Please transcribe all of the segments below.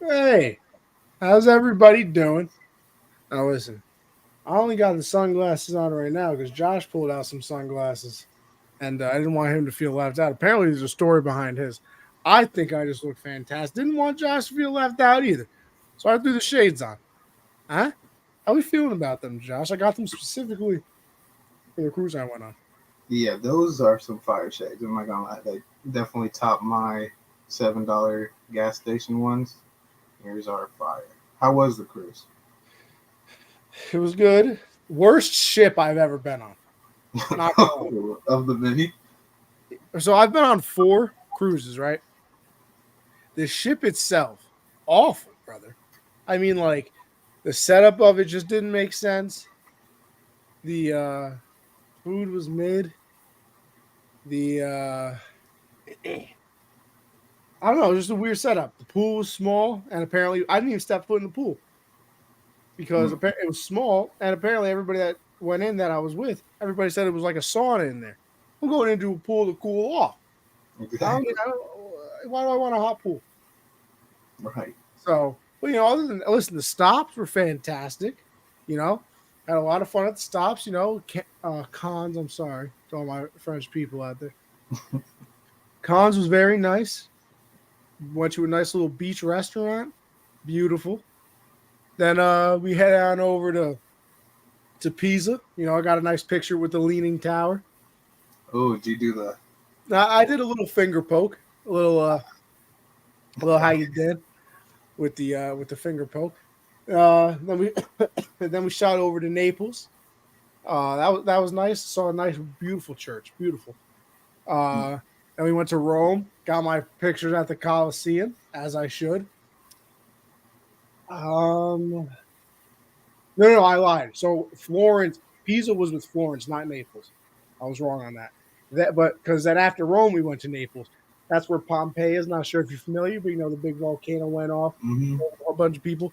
Hey, how's everybody doing? Now listen, I only got the sunglasses on right now because Josh pulled out some sunglasses, and I didn't want him to feel left out. Apparently, there's a story behind his. I think I just look fantastic. Didn't want Josh to feel left out either, so I threw the shades on. Huh? How we feeling about them, Josh? I got them specifically for the cruise I went on. Yeah, those are some fire shades. I'm not gonna lie, they definitely top my $7 gas station ones. Yours are fire. How was the cruise? It was good. Worst ship I've ever been on. Not gonna lie. Of the many? So I've been on 4 cruises, right? The ship itself, awful, brother. I mean, like the setup of it just didn't make sense. The food was mid. The I don't know, it was just a weird setup. The pool was small, and apparently I didn't even step foot in the pool because Mm. it was small, and apparently everybody that went in that I was with, everybody said it was like a sauna in there. I'm going into a pool to cool off. Exactly. Why do I want a hot pool? Right. So, but other than listen, the stops were fantastic. You know, had a lot of fun at the stops. Cons. I'm sorry to all my French people out there. Cons was very nice. Went to a nice little beach restaurant. Beautiful. Then we head on over to Pisa. I got a nice picture with the leaning tower. Oh, did you do the? Now, I did a little finger poke, a little how you did with the finger poke. Then we then we shot over to Naples. That was nice. Saw a nice, beautiful church. Beautiful. Then we went to Rome. Got my pictures at the Colosseum, as I should. No, no, I lied. So Florence, Pisa was with Florence, not Naples. I was wrong on that. But because then after Rome, we went to Naples. That's where Pompeii is. Not sure if you're familiar, but the big volcano went off. Mm-hmm. A bunch of people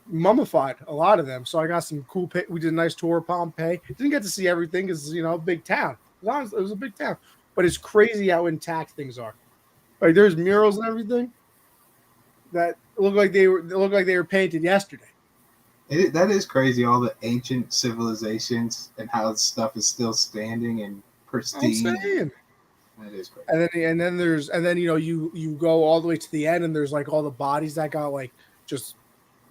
mummified, a lot of them. So I got some cool. We did a nice tour of Pompeii. Didn't get to see everything because big town. It was a big town, but it's crazy how intact things are. Like there's murals and everything that look like they were painted yesterday. That is crazy. All the ancient civilizations and how stuff is still standing and I'm pristine. saying. That is crazy. And then you go all the way to the end and there's like all the bodies that got like just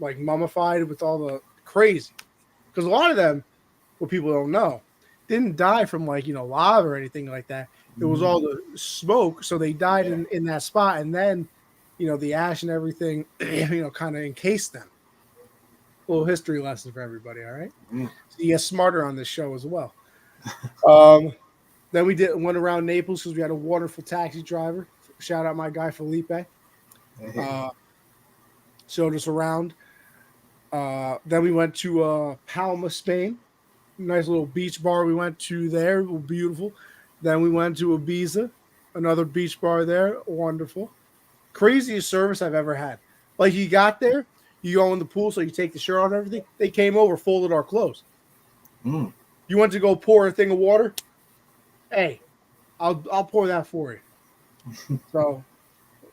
like mummified with all the crazy, because a lot of them, what people don't know, didn't die from like lava or anything like that. It was Mhm. all the smoke, so they died Yeah. in that spot, and then the ash and everything kind of encased them. A little history lesson for everybody. All right, Mm. so you get smarter on this show as well. um then went around Naples because we had a wonderful taxi driver. Shout out my guy Felipe. Hey. uh Showed us around. Then we went to Palma, Spain. Nice little beach bar we went to there. Beautiful. Then we went to Ibiza, another beach bar there. Wonderful. Craziest service I've ever had. Like you got there, you go in the pool, so you take the shirt off and everything. They came over, folded our clothes. Mm. You went to go pour a thing of water. Hey, I'll pour that for you. So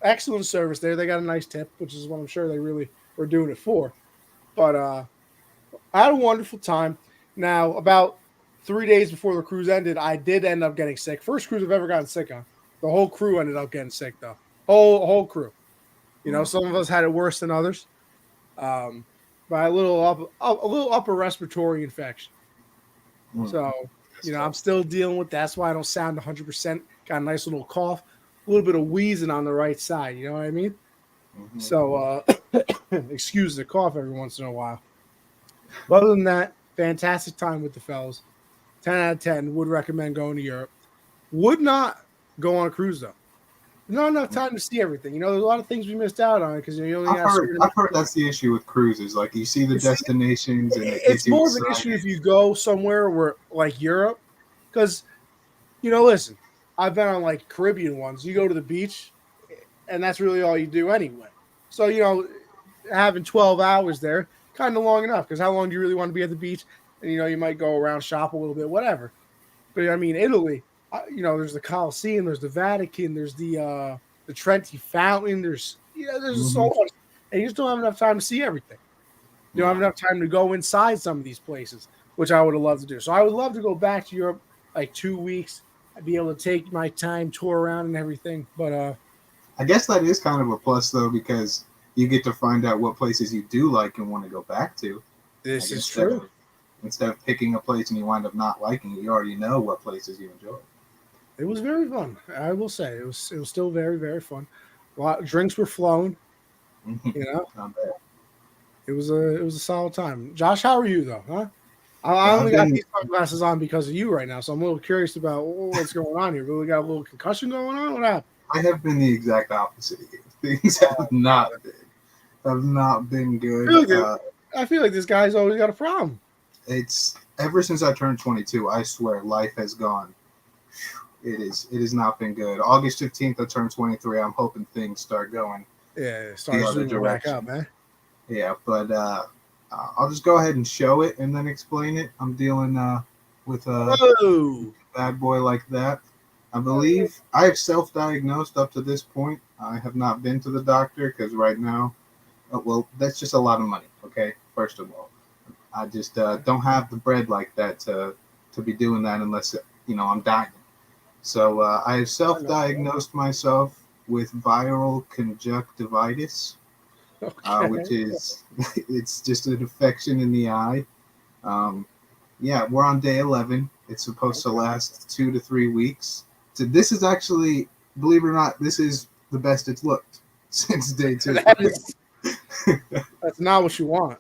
excellent service there. They got a nice tip, which is what I'm sure they really were doing it for. But I had a wonderful time. Now, about 3 days before the cruise ended, I did end up getting sick. First cruise I've ever gotten sick on. The whole crew ended up getting sick though. Whole crew. Mm. Some of us had it worse than others. Um, by a little upper respiratory infection. Mm. So, That's I'm tough. still dealing with that. That's why I don't sound 100%. Got a nice little cough, a little bit of wheezing on the right side. You know what I mean? Hmm. So, excuse the cough every once in a while. But other than that, fantastic time with the fellas. 10 out of 10. Would recommend going to Europe. Would not go on a cruise, though. Not enough time to see everything. There's a lot of things we missed out on because you only I've have a heard certain I've amount heard of time. that's the issue with cruises. Like you see the It's, destinations and it it's gets you more of an issue excited. if you go somewhere where, like Europe, because, listen, I've been on like Caribbean ones. You go to the beach, and that's really all you do anyway. So, having 12 hours there, kind of long enough because how long do you really want to be at the beach? And, you might go around, shop a little bit, whatever. But I mean, Italy, there's the Colosseum, there's the Vatican, there's the Trenti Fountain, there's so Hmm. much, and you just don't have enough time to see everything. You don't have Yeah. enough time to go inside some of these places, which I would have loved to do. So I would love to go back to Europe like 2 weeks. I'd be able to take my time, tour around and everything. But I guess that is kind of a plus though, because you get to find out what places you do like and want to go back to. this Like is true. instead of picking a place and you wind up not liking it, you already know what places you enjoy. It was very fun. I will say it was still very very fun. A lot drinks were flowing. You know, Not bad. it was a solid time. Josh, how are you though? Huh? I Yeah, only got these sunglasses on because of you right now, so I'm a little curious about what's going on here. Really got a little concussion going on? What happened? I have been the exact opposite of you. Things have not been I feel good. like, I feel like this guy's always got a problem. It's ever since I turned 22. I swear, life has gone. It has not been good. August 15th, I turned 23. I'm hoping things start going Yeah, the start other zooming back up, direction. man. Yeah, but I'll just go ahead and show it and then explain it. I'm dealing with a Oh, bad boy like that. I believe I have self-diagnosed up to this point. I have not been to the doctor because right now, well, that's just a lot of money. Okay, first of all, I just don't have the bread like that to be doing that unless I'm dying. So I have self-diagnosed myself with viral conjunctivitis, which okay. is it's just an infection in the eye. Um, yeah, we're on day 11. It's supposed to Okay. last 2 to 3 weeks. So this is actually, believe it or not, this is the best it's looked since day 2. That is that's not what you want.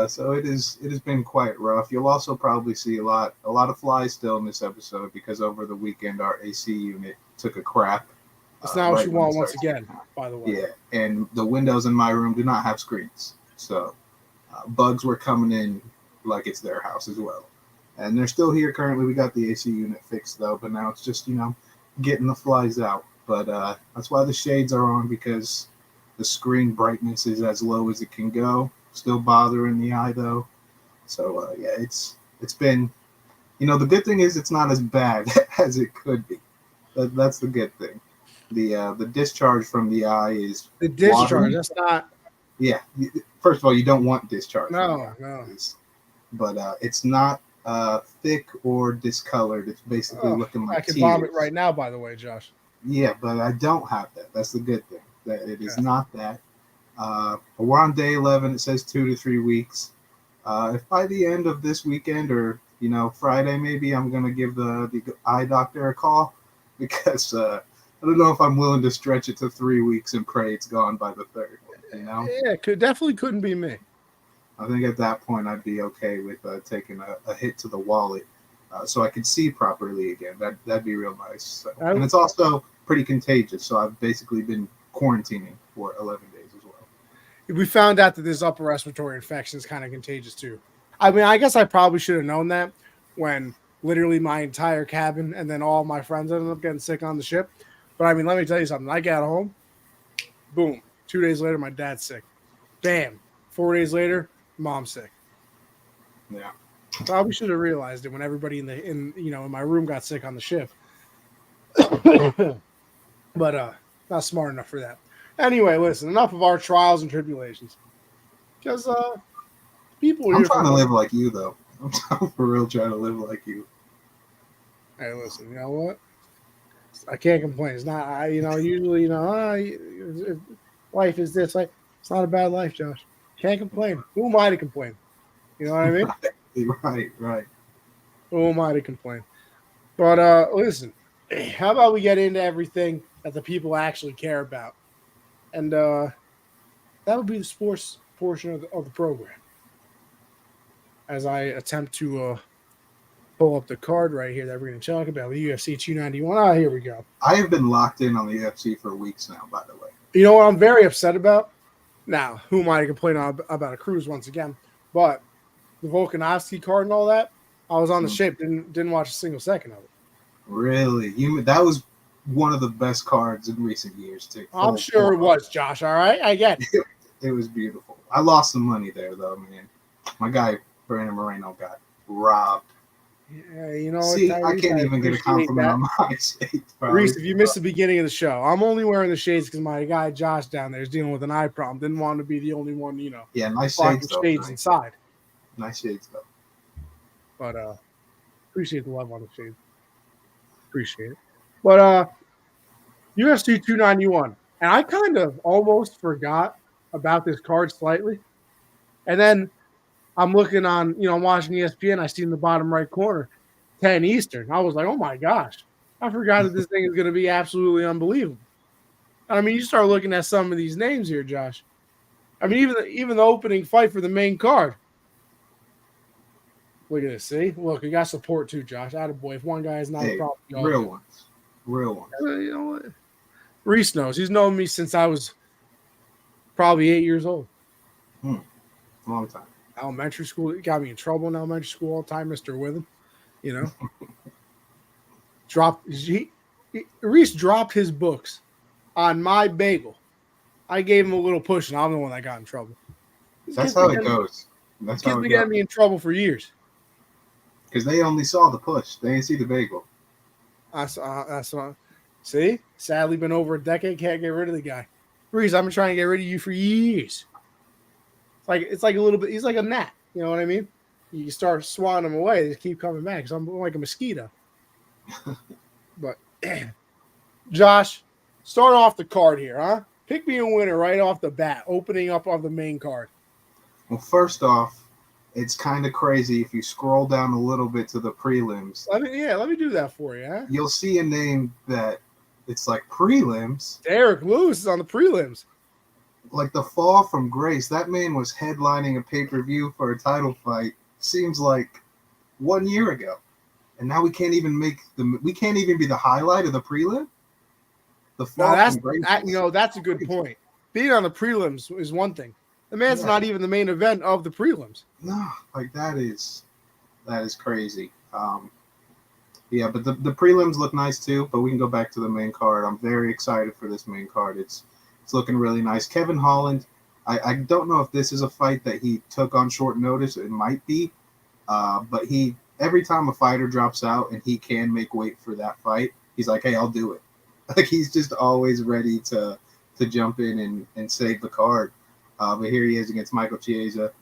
So it has been quite rough. You'll also probably see a lot of flies still in this episode because over the weekend our AC unit took a crap That's not what right you when it want once starts getting again, hot. by the way. Yeah, and the windows in my room do not have screens, so bugs were coming in like it's their house as well. And they're still here currently. We got the AC unit fixed though, but now it's just getting the flies out. But that's why the shades are on, because the screen brightness is as low as it can go. Still bothering the eye though. So yeah, it's been, the good thing is it's not as bad as it could be. That's the good thing. The discharge from the eye is The discharge, watery. that's not Yeah, first of all, you don't want discharge from the no, eye, no. but it's not thick or discolored. It's basically Oh, looking I like can vomit right tears. now, by the way, Josh. Yeah, but I don't have that. That's the good thing. That it is Okay. not that. But we're on day 11. It says 2 to 3 weeks. If by the end of this weekend or Friday maybe, I'm gonna give the eye doctor a call because I don't know if I'm willing to stretch it to 3 weeks and pray it's gone by the third. You know, Yeah, definitely couldn't be me. I think at that point I'd be okay with taking a hit to the wallet, so I could see properly again. That'd be real nice. So, and I, it's also pretty contagious. So I've basically been quarantining for 11 days as well. we found out that this upper respiratory infection is kind of contagious too. I mean, I guess I probably should have known that when literally my entire cabin and then all my friends ended up getting sick on the ship. But I mean, let me tell you something. I got home, boom. 2 days later, my dad's sick. Bam. 4 days later, mom's sick. Yeah. Probably should have realized it when everybody in my room got sick on the ship. But not smart enough for that. Anyway, listen, enough of our trials and tribulations. Because people I'm here trying from to live like you though. I'm for real trying to live like you. hey, listen, you know what? I can't complain. It's not usually, if life is this, like it's not a bad life, Josh. Can't complain. Who am I to complain? You know what I mean? Right, right. Who am I to complain? But listen, how about we get into everything that the people actually care about? And that would be the sports portion of the program. As I attempt to pull up the card right here that we're going to talk about, the UFC 291. Ah, here we go. I have been locked in on the UFC for weeks now. By the way. You know what I'm very upset about? Now, who am I to complain about a cruise once again? But the Volkanovski card and all that, I was on the Hmm. ship, didn't watch a single second of it. Really, that was one of the best cards in recent years too. I'm sure it was, Josh. All right, I get it. It was beautiful. I lost some money there though, man. My guy Brandon Moreno got robbed. Yeah, you know what, See, I Tyrese, can't I even get a appreciate compliment that. on my shades, probably. Reese, if you missed the beginning of the show, I'm only wearing the shades because my guy Josh down there is dealing with an eye problem. Didn't want to be the only one, Yeah, nice rocking shades though. shades inside. Nice shades though. But appreciate the love on the shades. Appreciate it. But UFC 291. And I kind of almost forgot about this card slightly. And then I'm looking on, I'm watching ESPN. I see in the bottom right corner, 10 Eastern. I was like, oh my gosh. I forgot that this thing is going to be absolutely unbelievable. I mean, you start looking at some of these names here, Josh. I mean, even the opening fight for the main card. Look at this. See, look, you got support too, Josh. Attaboy. If one guy is not a Hey, problem, you all real do. ones. Real ones. You know what? Reese knows. He's known me since I was probably 8 years old. Long time. Elementary school. He got me in trouble in elementary school all the time, Mr. Witham. Reese dropped his books on my bagel. I gave him a little push, and I'm the one that got in trouble. That's how it goes. That's Kids how it been goes. getting me in trouble for years. Because they only saw the push. They didn't see the bagel. That's see. Sadly, been over a decade. Can't get rid of the guy. Reese, I've been trying to get rid of you for years. It's like a little bit. He's like a gnat. You know what I mean? You start swatting them away, they just keep coming back. So I'm like a mosquito. But Josh, start off the card here, huh? Pick me a winner right off the bat, opening up on the main card. Well, first off, it's kind of crazy if you scroll down a little bit to the prelims. Let me do that for you, huh? You'll see a name that it's like prelims. Derek Lewis is on the prelims. Like the fall from grace. That man was headlining a pay-per-view for a title fight. Seems like 1 year ago. And now we can't even be the highlight of the prelim. The fall from grace. That's a good point. Being on the prelims is one thing. The man's not even the main event of the prelims. No, like that is crazy. Yeah, but the prelims look nice too. But we can go back to the main card. I'm very excited for this main card. It's looking really nice. Kevin Holland. I don't know if this is a fight that he took on short notice. It might be, but every time a fighter drops out and he can make weight for that fight, he's like, "Hey, I'll do it." Like he's just always ready to jump in and save the card. But here he is against Michael Chiesa.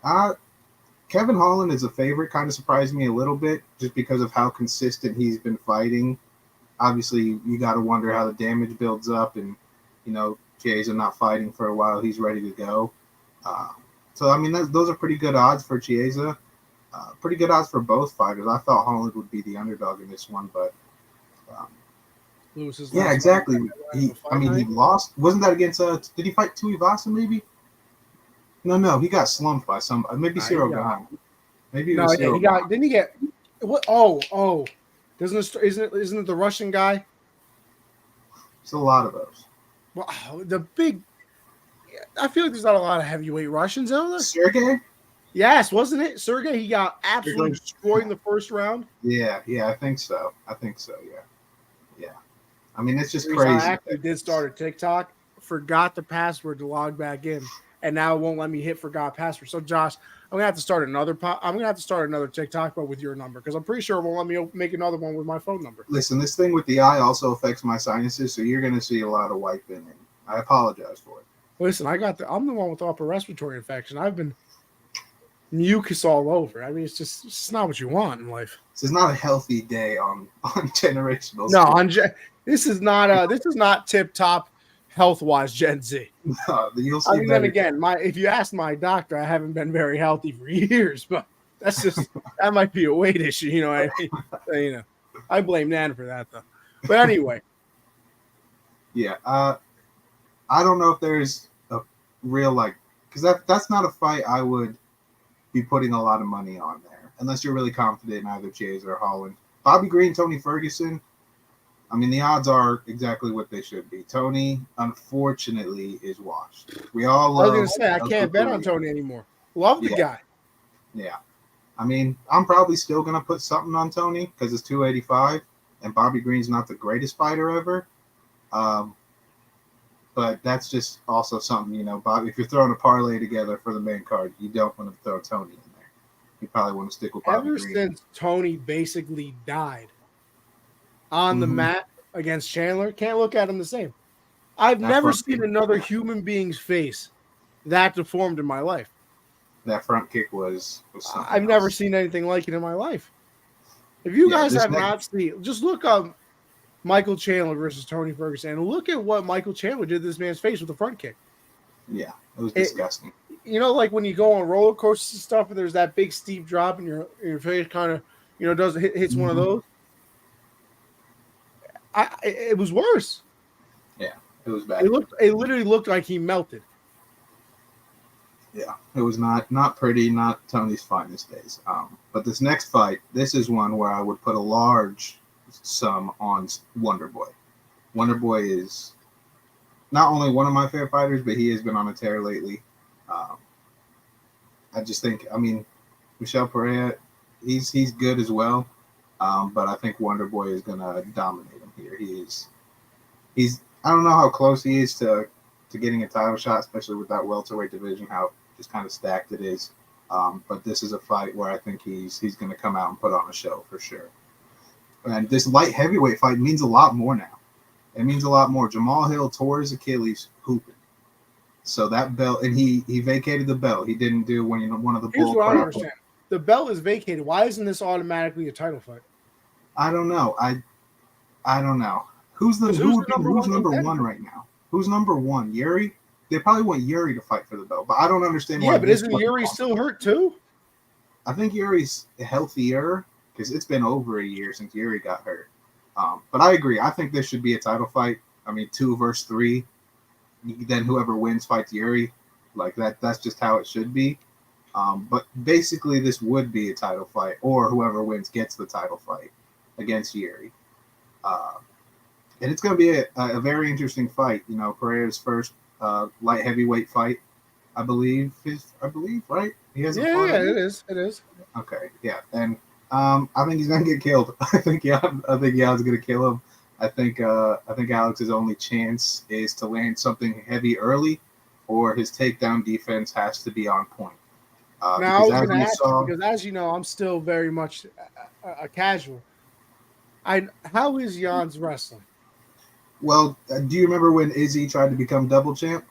Kevin Holland is a favorite. Kind of surprised me a little bit just because of how consistent he's been fighting. Obviously, you got to wonder how the damage builds up, and Chiesa not fighting for a while. He's ready to go. So I mean, those are pretty good odds for Chiesa. Pretty good odds for both fighters. I thought Holland would be the underdog in this one, but Lewis's yeah, exactly. He lost. Wasn't that against? Did he fight Tuivasa maybe? No, he got slumped by somebody. Maybe Cyril Gane. Maybe it was Cyril Gane. Didn't he get what? Oh, isn't it the Russian guy? It's a lot of those. Well, I feel like there's not a lot of heavyweight Russians out there. Sergey? Yes, wasn't it? Sergey, he got absolutely destroyed in the first round. Yeah, I think so. Yeah. I mean, it's just crazy. I actually did start a TikTok, forgot the password to log back in, and now it won't let me hit forgot password. So, Josh, I'm gonna have to start another TikTok, but with your number, because I'm pretty sure it won't let me make another one with my phone number. Listen, this thing with the eye also affects my sinuses, so you're gonna see a lot of wiping. I apologize for it. Listen, I'm the one with the upper respiratory infection. I've been mucus all over. I mean, it's just not what you want in life. This is not a healthy day on generational. No, this is not tip top health wise Gen Z. No, you'll see. Then again, if you ask my doctor, I haven't been very healthy for years, but that's just that might be a weight issue. You know what I mean? I blame Nan for that though. But anyway, yeah. I don't know if there's a real because that's not a fight I would be putting a lot of money on there unless you're really confident in either Chiesa or Holland. Bobby Green, Tony Ferguson. I mean, the odds are exactly what they should be. Tony, unfortunately, is washed. We all love. I was gonna say I can't bet on Tony anymore. Love the guy. Yeah, I mean, I'm probably still gonna put something on Tony because it's 285, and Bobby Green's not the greatest fighter ever. But that's just also something, Bob. If you're throwing a parlay together for the main card, you don't want to throw Tony in there. he probably want to stick with Bobby Ever Green. since Tony basically died on the mat against Chandler, can't look at him the same. I've That never front seen kick, another human being's face that deformed in my life. that front kick was something I've never else. seen anything like it in my life. If you Yeah, guys this have next, not seen, just look up Michael Chandler versus Tony Ferguson and look at what Michael Chandler did to this man's face with a front kick. yeah, it was It, disgusting. like when you go on roller coasters and stuff, and there's that big steep drop, and your face kind of, does hits one of those. It was worse. Yeah, it was bad. It literally looked like he melted. Yeah, it was not pretty, not Tony's finest days. But this next fight, this is one where I would put a large sum on Wonder Boy. Wonder Boy is not only one of my favorite fighters, but he has been on a tear lately. Um, I just think, Michel Pereira, he's good as well, but I think Wonder Boy is gonna dominate him here. He's I don't know how close he is to getting a title shot, especially with that welterweight division, how just kind of stacked it is. But this is a fight where I think he's going to come out and put on a show for sure. And this light heavyweight fight means a lot more now. It means a lot more. Jamal Hill tore his Achilles hooping. So that belt, and he vacated the belt. He didn't do one of the Here's bull what I crap. understand: the belt is vacated. Why isn't this automatically a title fight? I don't know. I don't know. Who's Who's number one right now? Who's number one? Yuri? They probably want Yuri to fight for the belt, but I don't understand why. Yeah, but isn't Yuri still hurt too? I think Yuri's healthier because it's been over a year since Yuri got hurt. But I agree. I think this should be a title fight. 2 versus 3. Then whoever wins fights Yuri. Like that. That's just how it should be. But basically, this would be a title fight, or whoever wins gets the title fight against Yuri. And it's going to be a very interesting fight. Pereira's first light heavyweight fight, I believe, right? He has it is. It is. Okay, yeah, and I think he's going to get killed. I think Jan's going to kill him. I think Alex's only chance is to land something heavy early, or his takedown defense has to be on point. Now I was going to ask you, because as you know, I'm still very much a casual. How is Jan's wrestling? Well, do you remember when Izzy tried to become double champ?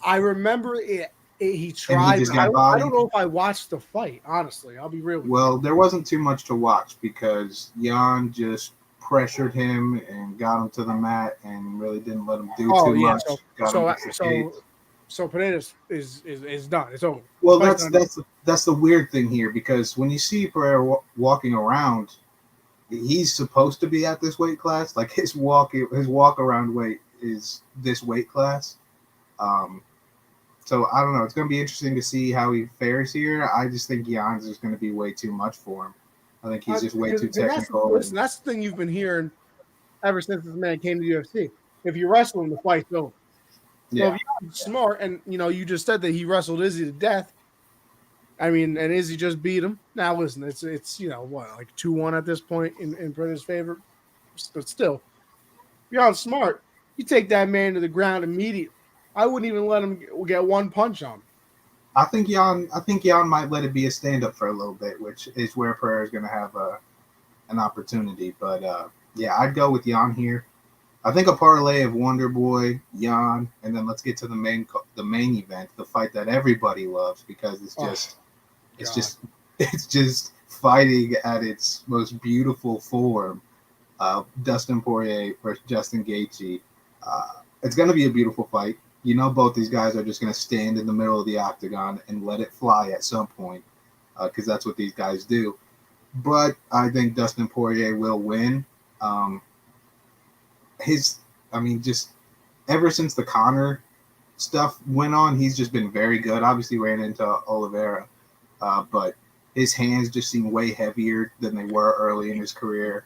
I remember it. He tried. I don't know if I watched the fight. Honestly, I'll be real with you. Well, there wasn't too much to watch because Jan just pressured him and got him to the mat and really didn't let him do too much. So Pereira is done. It's over. Well, that's the weird thing here, because when you see Pereira walking around, he's supposed to be at this weight class. Like his walk around weight is this weight class. So I don't know. It's going to be interesting to see how he fares here. I just think Jan's is going to be way too much for him. I think he's just way too technical. That's the thing you've been hearing ever since this man came to the UFC. If you wrestle him, the fight's over. Yeah. So if you're smart, and you just said that he wrestled Izzy to death. And Izzy just beat him. Now listen, it's like 2-1 at this point in Pereira's favor. But still, if you're smart, you take that man to the ground immediately. I wouldn't even let him get one punch on him. I think Jan might let it be a stand-up for a little bit, which is where Pereira is going to have an opportunity. But yeah, I'd go with Jan here. I think a parlay of Wonder Boy, Jan, and then let's get to the main event, the fight that everybody loves, because it's just fighting at its most beautiful form. Dustin Poirier versus Justin Gaethje. It's going to be a beautiful fight. Both these guys are just going to stand in the middle of the octagon and let it fly at some point, because that's what these guys do. But I think Dustin Poirier will win. Just ever since the Conor stuff went on, he's just been very good. Obviously ran into Oliveira, but his hands just seem way heavier than they were early in his career.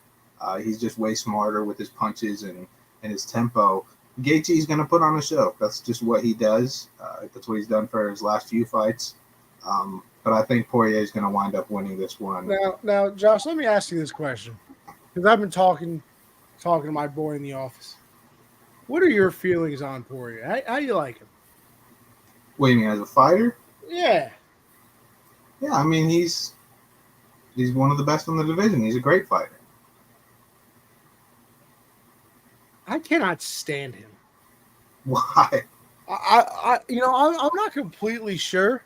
He's just way smarter with his punches and his tempo. Gaethje's going to put on a show. That's just what he does. That's what he's done for his last few fights. But I think Poirier is going to wind up winning this one. Now, Josh, let me ask you this question, because I've been talking to my boy in the office. What are your feelings on Poirier? How do you like him? What do you mean, as a fighter? Yeah. Yeah, I mean he's one of the best in the division. He's a great fighter. I cannot stand him. Why? I'm not completely sure.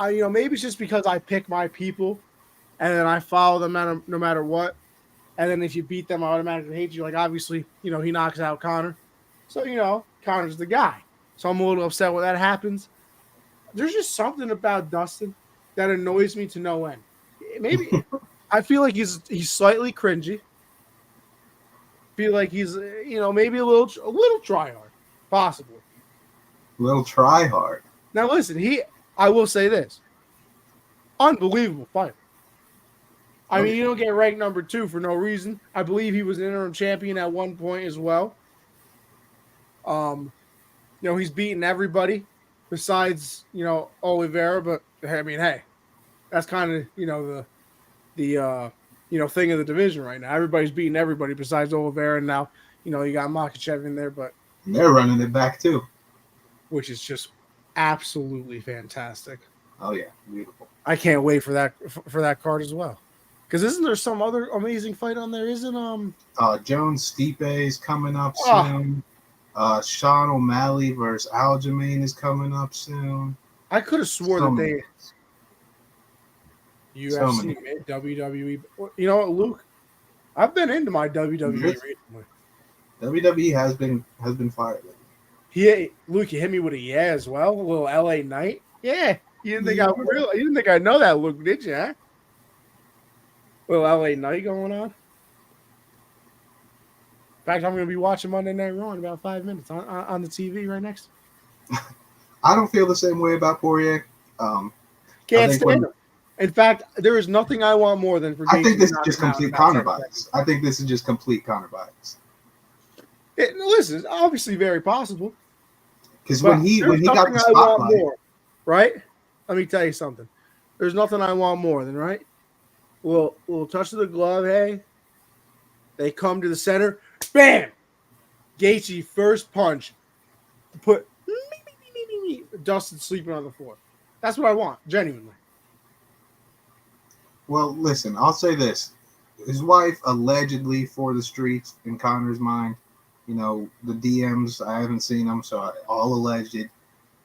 Maybe it's just because I pick my people and then I follow them no matter what. And then if you beat them, I automatically hate you. Like, obviously, he knocks out Connor. So, Connor's the guy. So I'm a little upset when that happens. There's just something about Dustin that annoys me to no end. Maybe I feel like he's slightly cringy. Feel like he's, maybe a little try hard, possibly. Little try hard. Now, listen, I will say this. Unbelievable fighter. I mean, you don't get ranked number 2 for no reason. I believe he was an interim champion at one point as well. He's beaten everybody besides, Oliveira. But I mean, hey, that's kind of, the thing of the division right now. Everybody's beating everybody besides Oliveira. And now, you got Makhachev in there, but And they're running it back too. which is just absolutely fantastic. Oh yeah, beautiful. I can't wait for that card as well. Because isn't there some other amazing fight on there? Isn't Jones Stipe is coming up soon. Sean O'Malley versus Aljamain is coming up soon. I could have swore So that many. UFC, WWE. You know what, Luke? I've been into my WWE recently. WWE has been fired. Luke, you hit me with a yeah as well. A little LA Knight. Yeah. You didn't think I know that, Luke, did you, huh? Little LA Knight going on. In fact, I'm going to be watching Monday Night Raw in about 5 minutes on the TV right next. I don't feel the same way about Poirier. Can't stand him. In fact, there is nothing I want more than for. I think this is just complete Connor bias. I think this is just complete Connor bias. Listen, it's obviously very possible. Because when he got the spotlight, right? Let me tell you something. There's nothing I want more than right. We'll touch of the glove. Hey, they come to the center. Bam! Gaethje first punch. Put Dustin sleeping on the floor. That's what I want, genuinely. Well, listen, I'll say this. His wife allegedly for the streets in Connor's mind. The DMs, I haven't seen them, so all alleged.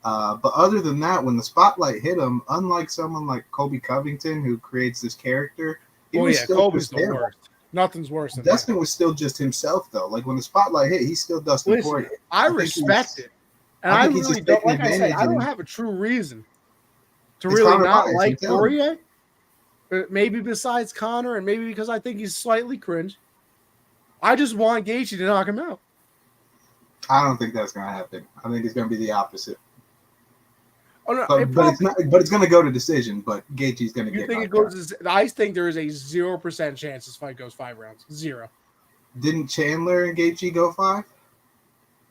But other than that, when the spotlight hit him, unlike someone like Colby Covington who creates this character, Colby's the worst. Nothing's worse than Dustin was still just himself, though. Like when the spotlight hit, he's still Dustin Poirier. I respect it. And I really don't, like I said, I don't have a true reason to really not like Poirier. Maybe besides Connor, and maybe because I think he's slightly cringe. I just want Gaethje to knock him out. I don't think that's going to happen. I think it's going to be the opposite. Oh, no, but it's not. But it's going to go to decision. But Gaethje's going to get. Think it goes? I think there is a 0% chance this fight goes 5 rounds. 0. Didn't Chandler and Gaethje go 5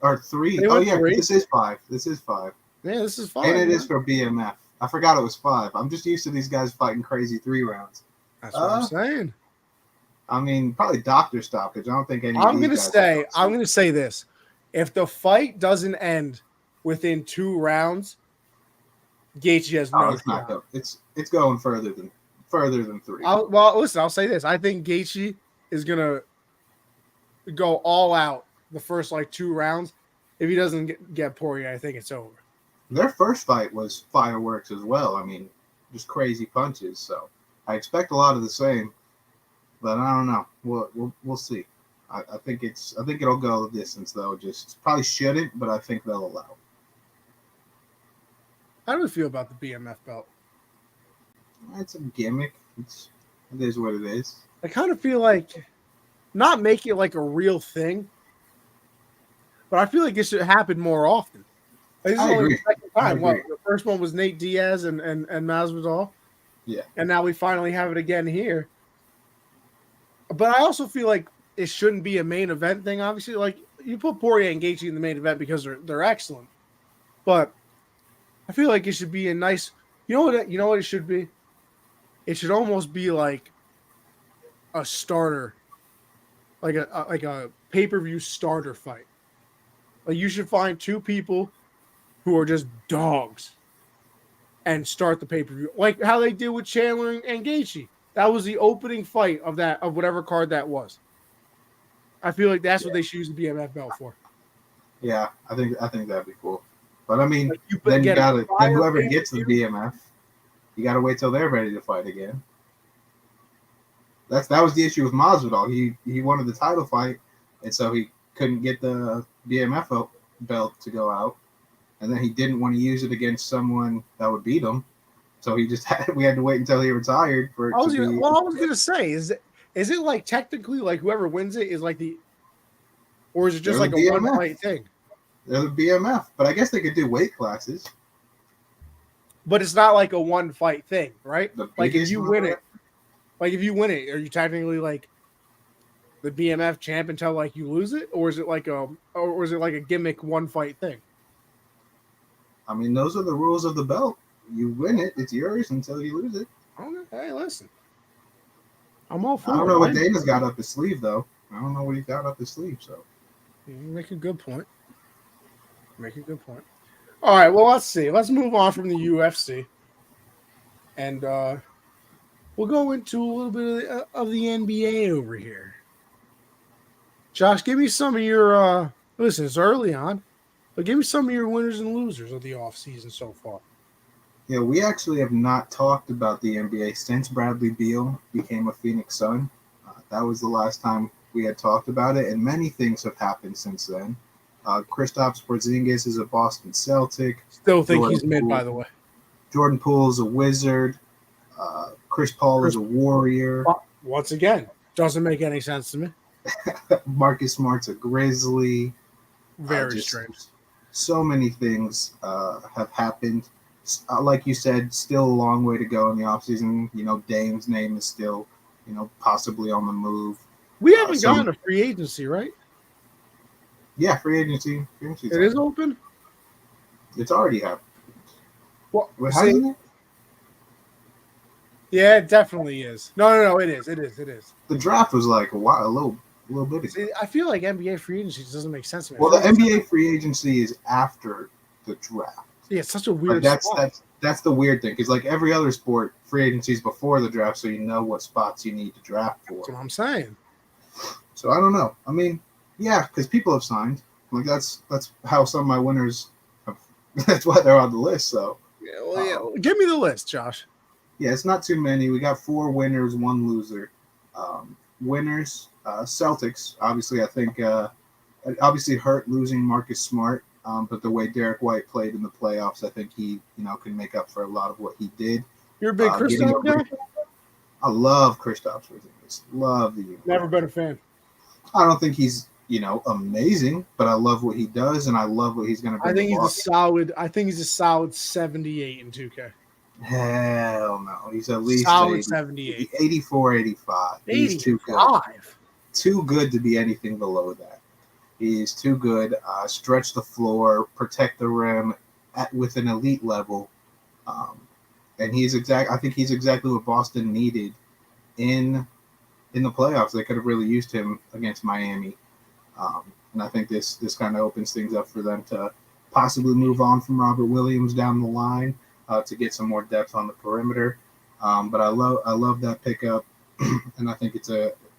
or 3? Oh yeah, 3? This is 5. This is 5. Yeah, this is 5. And it is for BMF. I forgot it was 5. I'm just used to these guys fighting crazy 3 rounds. That's what I'm saying. I mean, probably doctor stoppage. I don't think any. I'm going to say this: if the fight doesn't end within 2 rounds, Gaethje has no. It's not go. It's going further than 3. Listen, I'll say this: I think Gaethje is going to go all out the first 2 rounds. If he doesn't get Poirier, I think it's over. Their first fight was fireworks as well. I mean, just crazy punches. So I expect a lot of the same. But I don't know. We'll see. I think it'll go the distance though. Just probably shouldn't, but I think they'll allow. How do you feel about the BMF belt? It's a gimmick. It is what it is. I kind of feel like not make it like a real thing, but I feel like it should happen more often. This is only the second time. The first one was Nate Diaz and Masvidal. Yeah. And now we finally have it again here. But I also feel like it shouldn't be a main event thing. Obviously, like you put Poirier and Gaethje in the main event because they're excellent. But I feel like it should be a nice. You know what it should be? It should almost be like a starter, like a pay-per-view starter fight. Like you should find 2 people who are just dogs, and start the pay-per-view. Like how they did with Chandler and Gaethje. That was the opening fight of whatever card that was. I feel like that's what they should use the BMF belt for. Yeah, I think that'd be cool. But I mean, Like you then whoever pay-per-view. gets the BMF, you gotta wait till they're ready to fight again. That was the issue with Masvidal. He wanted the title fight, and so he couldn't get the BMF belt to go out, and then he didn't want to use it against someone that would beat him. So we had to wait until he retired for it I was to be. gonna say is it like technically like whoever wins it is like or is it just They're like the a one BMF. fight thing? They're the BMF, but I guess they could do weight classes. But it's not like a one fight thing, right? The Like if biggest you one, win it, are you technically like the BMF champ until like you lose it, or is it like a gimmick one fight thing? I mean, those are the rules of the belt. You win it, it's yours until you lose it. Okay, hey, listen, I'm all for it. I don't know what Dana's got up his sleeve, though. I don't know what he's got up his sleeve, so. You make a good point. All right, well, let's see. Let's move on from the UFC. And we'll go into a little bit of the NBA over here. Josh, give me some of your listen, it's early on, but give me some of your winners and losers of the offseason so far. Yeah, we actually have not talked about the NBA since Bradley Beal became a Phoenix Sun. That was the last time we had talked about it, and many things have happened since then. Kristaps Porzingis is a Boston Celtic. Still think he's mid, by the way. Jordan Poole is a Wizard. Chris Paul is a Warrior. Once again, doesn't make any sense to me. Marcus Smart's a Grizzly. Very strange. So many things have happened. Like you said, still a long way to go in the offseason. You know, Dame's name is still, possibly on the move. We haven't gotten to free agency, right? Yeah, free agency. It is open? It's already happened. Well, hasn't it? Yeah, it definitely is. No, it is. The draft was like a little bit ago. I feel like NBA free agency doesn't make sense to me. Well, the NBA free agency is after the draft. Yeah, it's such a weird that's the weird thing, because like every other sport, free agency is before the draft, so you know what spots you need to draft for. That's what I'm saying. So I don't know. I mean, yeah, because people have signed. Like that's how some of my winners have. That's why they're on the list. So yeah. Give me the list, Josh. Yeah, it's not too many. We got 4 winners, 1 loser. Winners, Celtics. Obviously, I think obviously hurt losing Marcus Smart, but the way Derek White played in the playoffs, I think he can make up for a lot of what he did. You're a big Kristaps guy? I love Kristaps Porzingis. Love the uniform. Never been a fan. I don't think he's amazing, but I love what he does, and I love what he's going to bring. I think he's a solid 78 in 2K. Hell no. He's at least solid 78. 84, 85. He's too good. Too good to be anything below that. He's too good. Stretch the floor, protect the rim with an elite level. And I think he's exactly what Boston needed in the playoffs. They could have really used him against Miami. And I think this kind of opens things up for them to possibly move on from Robert Williams down the line to get some more depth on the perimeter. But I love that pickup, and I think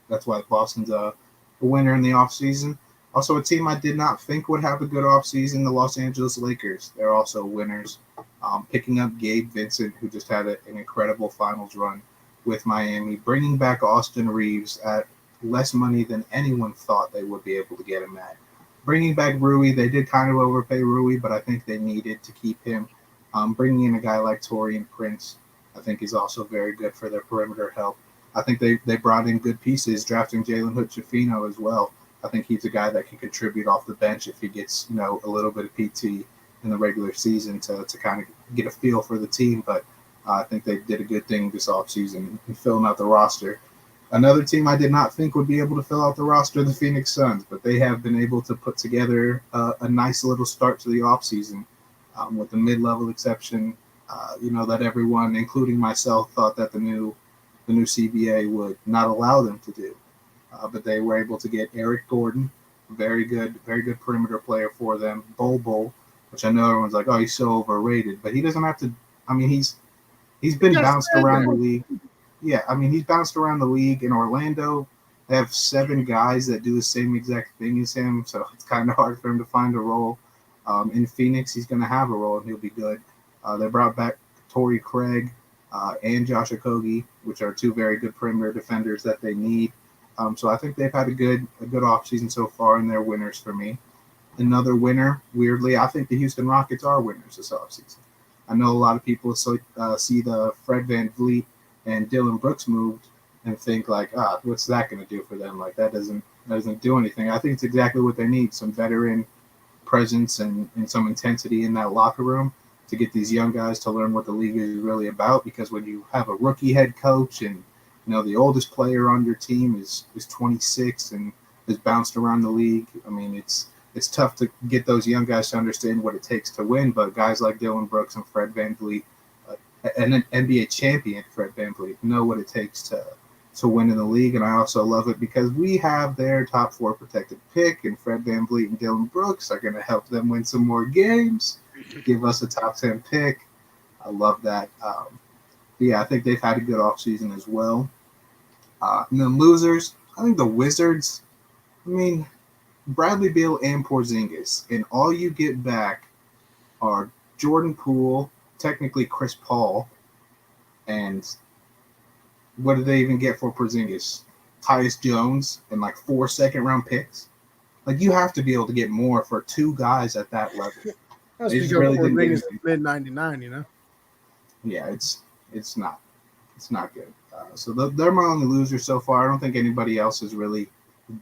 that's why Boston's a winner in the offseason. Also, a team I did not think would have a good offseason, the Los Angeles Lakers. They're also winners. Picking up Gabe Vincent, who just had an incredible finals run with Miami, bringing back Austin Reeves at less money than anyone thought they would be able to get him at. Bringing back Rui, they did kind of overpay Rui, but I think they needed to keep him. Bringing in a guy like Taurean Prince, I think is also very good for their perimeter help. I think they brought in good pieces, drafting Jalen Hood-Schifino as well. I think he's a guy that can contribute off the bench if he gets a little bit of PT in the regular season to kind of get a feel for the team. But I think they did a good thing this offseason in filling out the roster. Another team I did not think would be able to fill out the roster, the Phoenix Suns, but they have been able to put together a nice little start to the offseason with the mid-level exception, that everyone, including myself, thought that the new CBA would not allow them to do. But they were able to get Eric Gordon, very good perimeter player for them. Bol, which I know everyone's like, oh, he's so overrated, but he doesn't have to. I mean, he's You been gotta bounced stand around there. the league. Yeah, I mean, he's bounced around the league. In Orlando, they have 7 guys that do the same exact thing as him, so it's kind of hard for him to find a role. In Phoenix, he's going to have a role, and he'll be good. They brought back Torrey Craig and Josh Okogie, which are 2 very good perimeter defenders that they need. So I think they've had a good offseason so far, and they're winners for me. Another winner, weirdly, I think the Houston Rockets are winners this offseason. I know a lot of people see the Fred VanVleet and Dylan Brooks moved and think like, what's that going to do for them? Like that doesn't do anything. I think it's exactly what they need: some veteran presence and some intensity in that locker room to get these young guys to learn what the league is really about. Because when you have a rookie head coach and the oldest player on your team is 26 and has bounced around the league, I mean it's tough to get those young guys to understand what it takes to win. But guys like Dylan Brooks and Fred VanVleet, and an NBA champion, Fred VanVleet, know what it takes to win in the league. And I also love it because we have their top 4 protected pick, and Fred VanVleet and Dylan Brooks are going to help them win some more games, give us a top 10 pick. I love that. Yeah, I think they've had a good offseason as well. And then losers, I think the Wizards, I mean, Bradley Beal and Porzingis, and all you get back are Jordan Poole, technically Chris Paul, and what did they even get for Porzingis? Tyus Jones and like 4 second-round picks. Like you have to be able to get more for 2 guys at that level. That's They because just really didn't get Porzingis is anything. mid 99. Yeah, it's not good. So they're my only losers so far. I don't think anybody else has really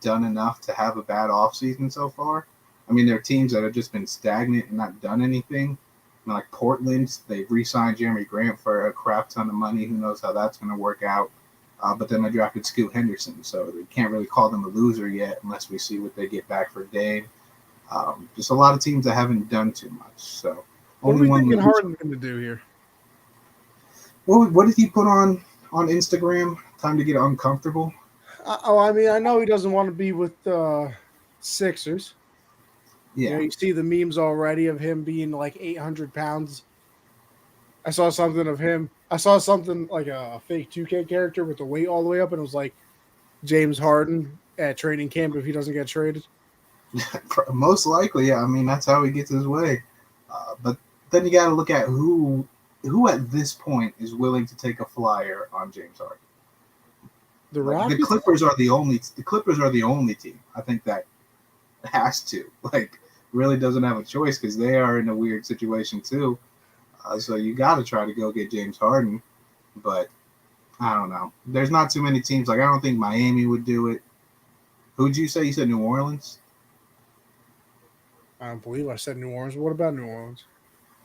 done enough to have a bad offseason so far. I mean, there are teams that have just been stagnant and not done anything. Like Portland, they've re-signed Jeremy Grant for a crap ton of money. Who knows how that's going to work out? But then they drafted Scoot Henderson, so they can't really call them a loser yet unless we see what they get back for Dame. Just a lot of teams that haven't done too much. So What are only we one thinking loser. Harden's going to do here? What did he put on Instagram? Time to get uncomfortable. I mean, I know he doesn't want to be with Sixers. Yeah, You see the memes already of him being like 800 pounds. I saw something of him. I saw something like a fake 2K character with the weight all the way up, and it was like James Harden at training camp if he doesn't get traded. most likely. Yeah, I mean that's how he gets his way. But then you got to look at who at this point is willing to take a flyer on James Harden. The Like the Rockets? Clippers are the only team I think that has to really doesn't have a choice because they are in a weird situation too. So you got to try to go get James Harden, but I don't know. There's not too many teams. Like I don't think Miami would do it. Who'd you say? You said New Orleans? I don't believe I said New Orleans. What about New Orleans?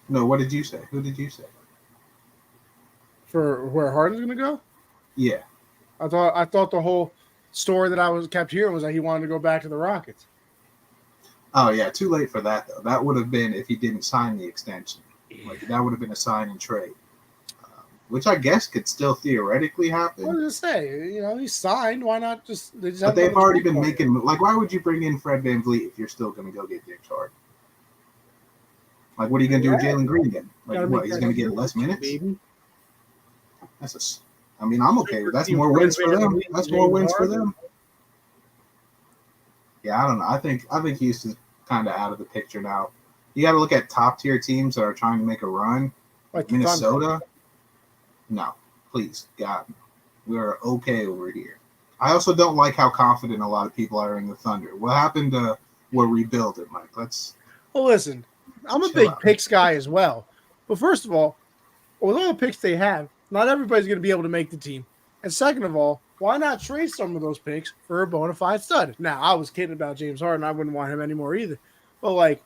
No, what did you say? Who did you say? For where Harden's going to go? Yeah. I thought the whole story that I was kept hearing was that he wanted to go back to the Rockets. Oh yeah, too late for that though. That would have been if he didn't sign the extension. Like that would have been a sign and trade, which I guess could still theoretically What happen. does it say? He's signed. Why not just they just But haven't they've done the already trade been part making like. Why would you bring in Fred VanVleet if you're still going to go get James Harden? Like, what are you going to do with yet. Jalen Green then? Gotta Like, make what? He's that going to get super less team, minutes? baby. I mean, I'm okay with Super that's team, more Fred wins for them. VanVleet and That's more James wins for Harden. them. Yeah, I don't know. I think Houston's kind of out of the picture now. You got to look at top tier teams that are trying to make a run. Like the Thunder. Minnesota, no, please, God, we're okay over here. I also don't like how confident a lot of people are in the Thunder. What happened to we're rebuilding? Like, let's Well, listen, I'm a chill big out. picks guy as well. But first of all, with all the picks they have, not everybody's going to be able to make the team. And second of all, why not trade some of those picks for a bona fide stud? Now, I was kidding about James Harden. I wouldn't want him anymore either. But, like,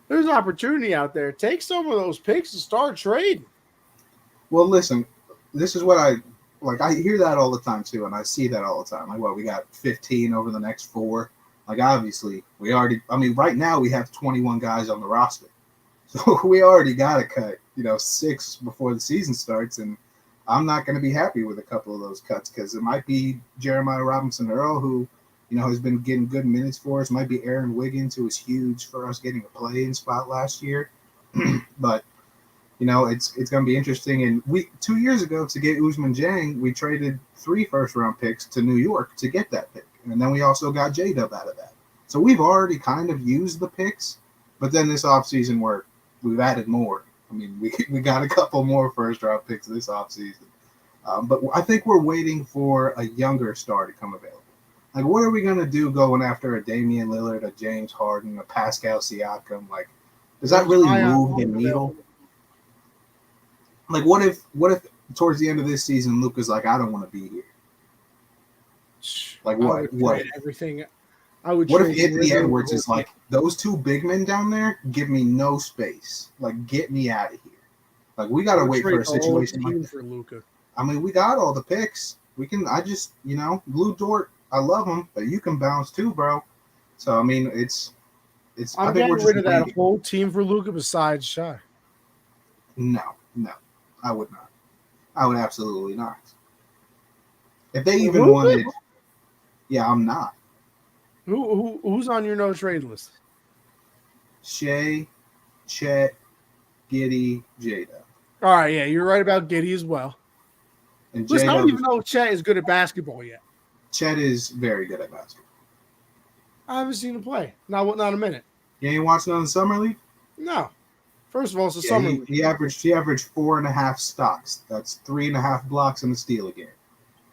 there's an opportunity out there. Take some of those picks and start trading. Well, listen, this is what I like. I hear that all the time too, and I see that all the time. Like, what we got 15 over the next 4. Like, obviously, we already. I mean, right now we have 21 guys on the roster, so we already got to cut 6 before the season starts, and I'm not going to be happy with a couple of those cuts because it might be Jeremiah Robinson Earl who. Has been getting good minutes for us. Might be Aaron Wiggins, who was huge for us getting a play-in spot last year. But it's going to be interesting. And 2 years ago to get Usman Jang, we traded 3 first-round picks to New York to get that pick, and then we also got J-Dub out of that. So we've already kind of used the picks, but then this offseason we've added more. I mean, we got a couple more first-round picks this offseason. But I think we're waiting for a younger star to come available. Like, what are we going to do going after a Damian Lillard, a James Harden, a Pascal Siakam? Like, does that really move the needle? Like, what if towards the end of this season, Luka's like, I don't want to be here? Like, what? What? Everything. What if Anthony Edwards is like, those 2 big men down there give me no space? Like, get me out of here. Like, we got to wait for a situation like that. For Luka. I mean, we got all the picks. I just, Blue Dort, I love him, but you can bounce too, bro. So, I mean, I'm getting rid of that whole team for Luka besides Shai. No, I would not. I would absolutely not. If they even wanted, yeah, I'm not. Who's on your no trade list? Shea, Chet, Giddey, Jada. All right, yeah, you're right about Giddey as well. And listen, I don't even know if Chet is good at basketball yet. Chet is very good at basketball. I haven't seen him play. Not a minute. You ain't watching on the summer league? No. First of all, it's a summer league. He averaged 4.5 stocks. That's 3.5 blocks and a steal a game.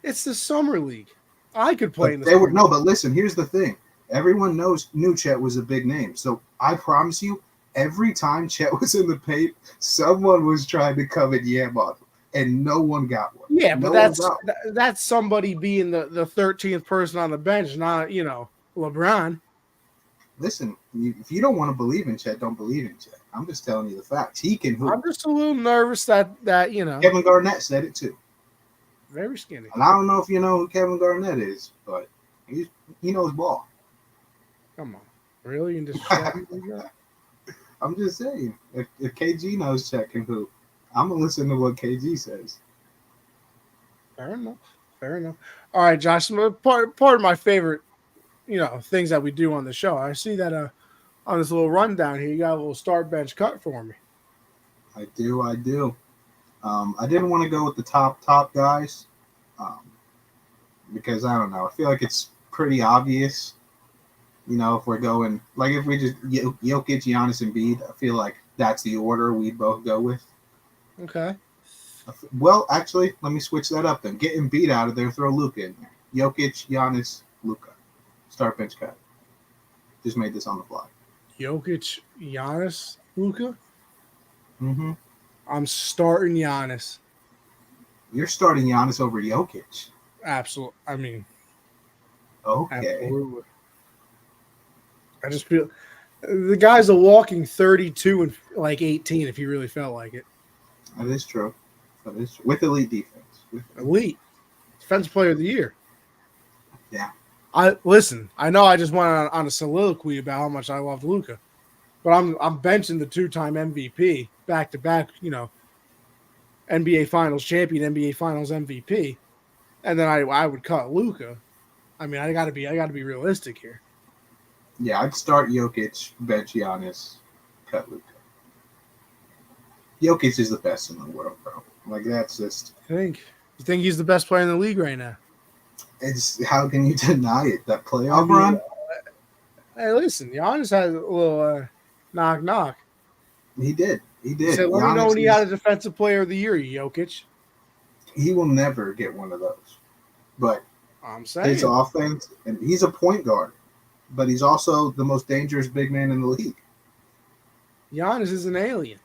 It's the summer league. I could play in the summer league. No, but listen, here's the thing. Everyone knew Chet was a big name. So I promise you, every time Chet was in the paint, someone was trying to come and yam on him. And no one got one. Yeah, but that's somebody being the 13th person on the bench, not, LeBron. Listen, if you don't want to believe in Chet, don't believe in Chet. I'm just telling you the facts. He can hoop. I'm just a little nervous that. Kevin Garnett said it too. Very skinny. And I don't know if you know who Kevin Garnett is, but he knows ball. Come on. Really? You just I'm just saying. If KG knows Chet can hoop, I'm going to listen to what KG says. Fair enough. All right, Josh, part of my favorite, things that we do on the show. I see that on this little rundown here, you got a little start bench cut for me. I do. I didn't want to go with the top guys because, I don't know, I feel like it's pretty obvious, if we're going, like if we just Jokic, Giannis, and Embiid, I feel like that's the order we'd both go with. Okay. Well, actually, let me switch that up then. Get Embiid out of there, throw Luka in there. Jokic, Giannis, Luka. Start bench cut. Just made this on the fly. Jokic, Giannis, Luka? Mm-hmm. I'm starting Giannis. You're starting Giannis over Jokic? Absolutely. I mean. Okay. Absolutely. I just feel the guy's a walking 32 and like 18 if he really felt like it. That is true. With elite defense. Elite. Defensive player of the year. Yeah. I know I just went on a soliloquy about how much I love Luka, but I'm benching the 2-time MVP back to back, NBA Finals champion, NBA Finals MVP, and then I would cut Luka. I mean, I gotta be realistic here. Yeah, I'd start Jokic, bench Giannis, cut Luka. Jokic is the best in the world, bro. Like, that's just. You think he's the best player in the league right now? It's how can you deny it? That playoff run. Hey, listen, Giannis had a little knock. He did. He said, "Let me know when he had a defensive player of the year, Jokic." He will never get one of those. But I'm saying his offense, and he's a point guard, but he's also the most dangerous big man in the league. Giannis is an alien.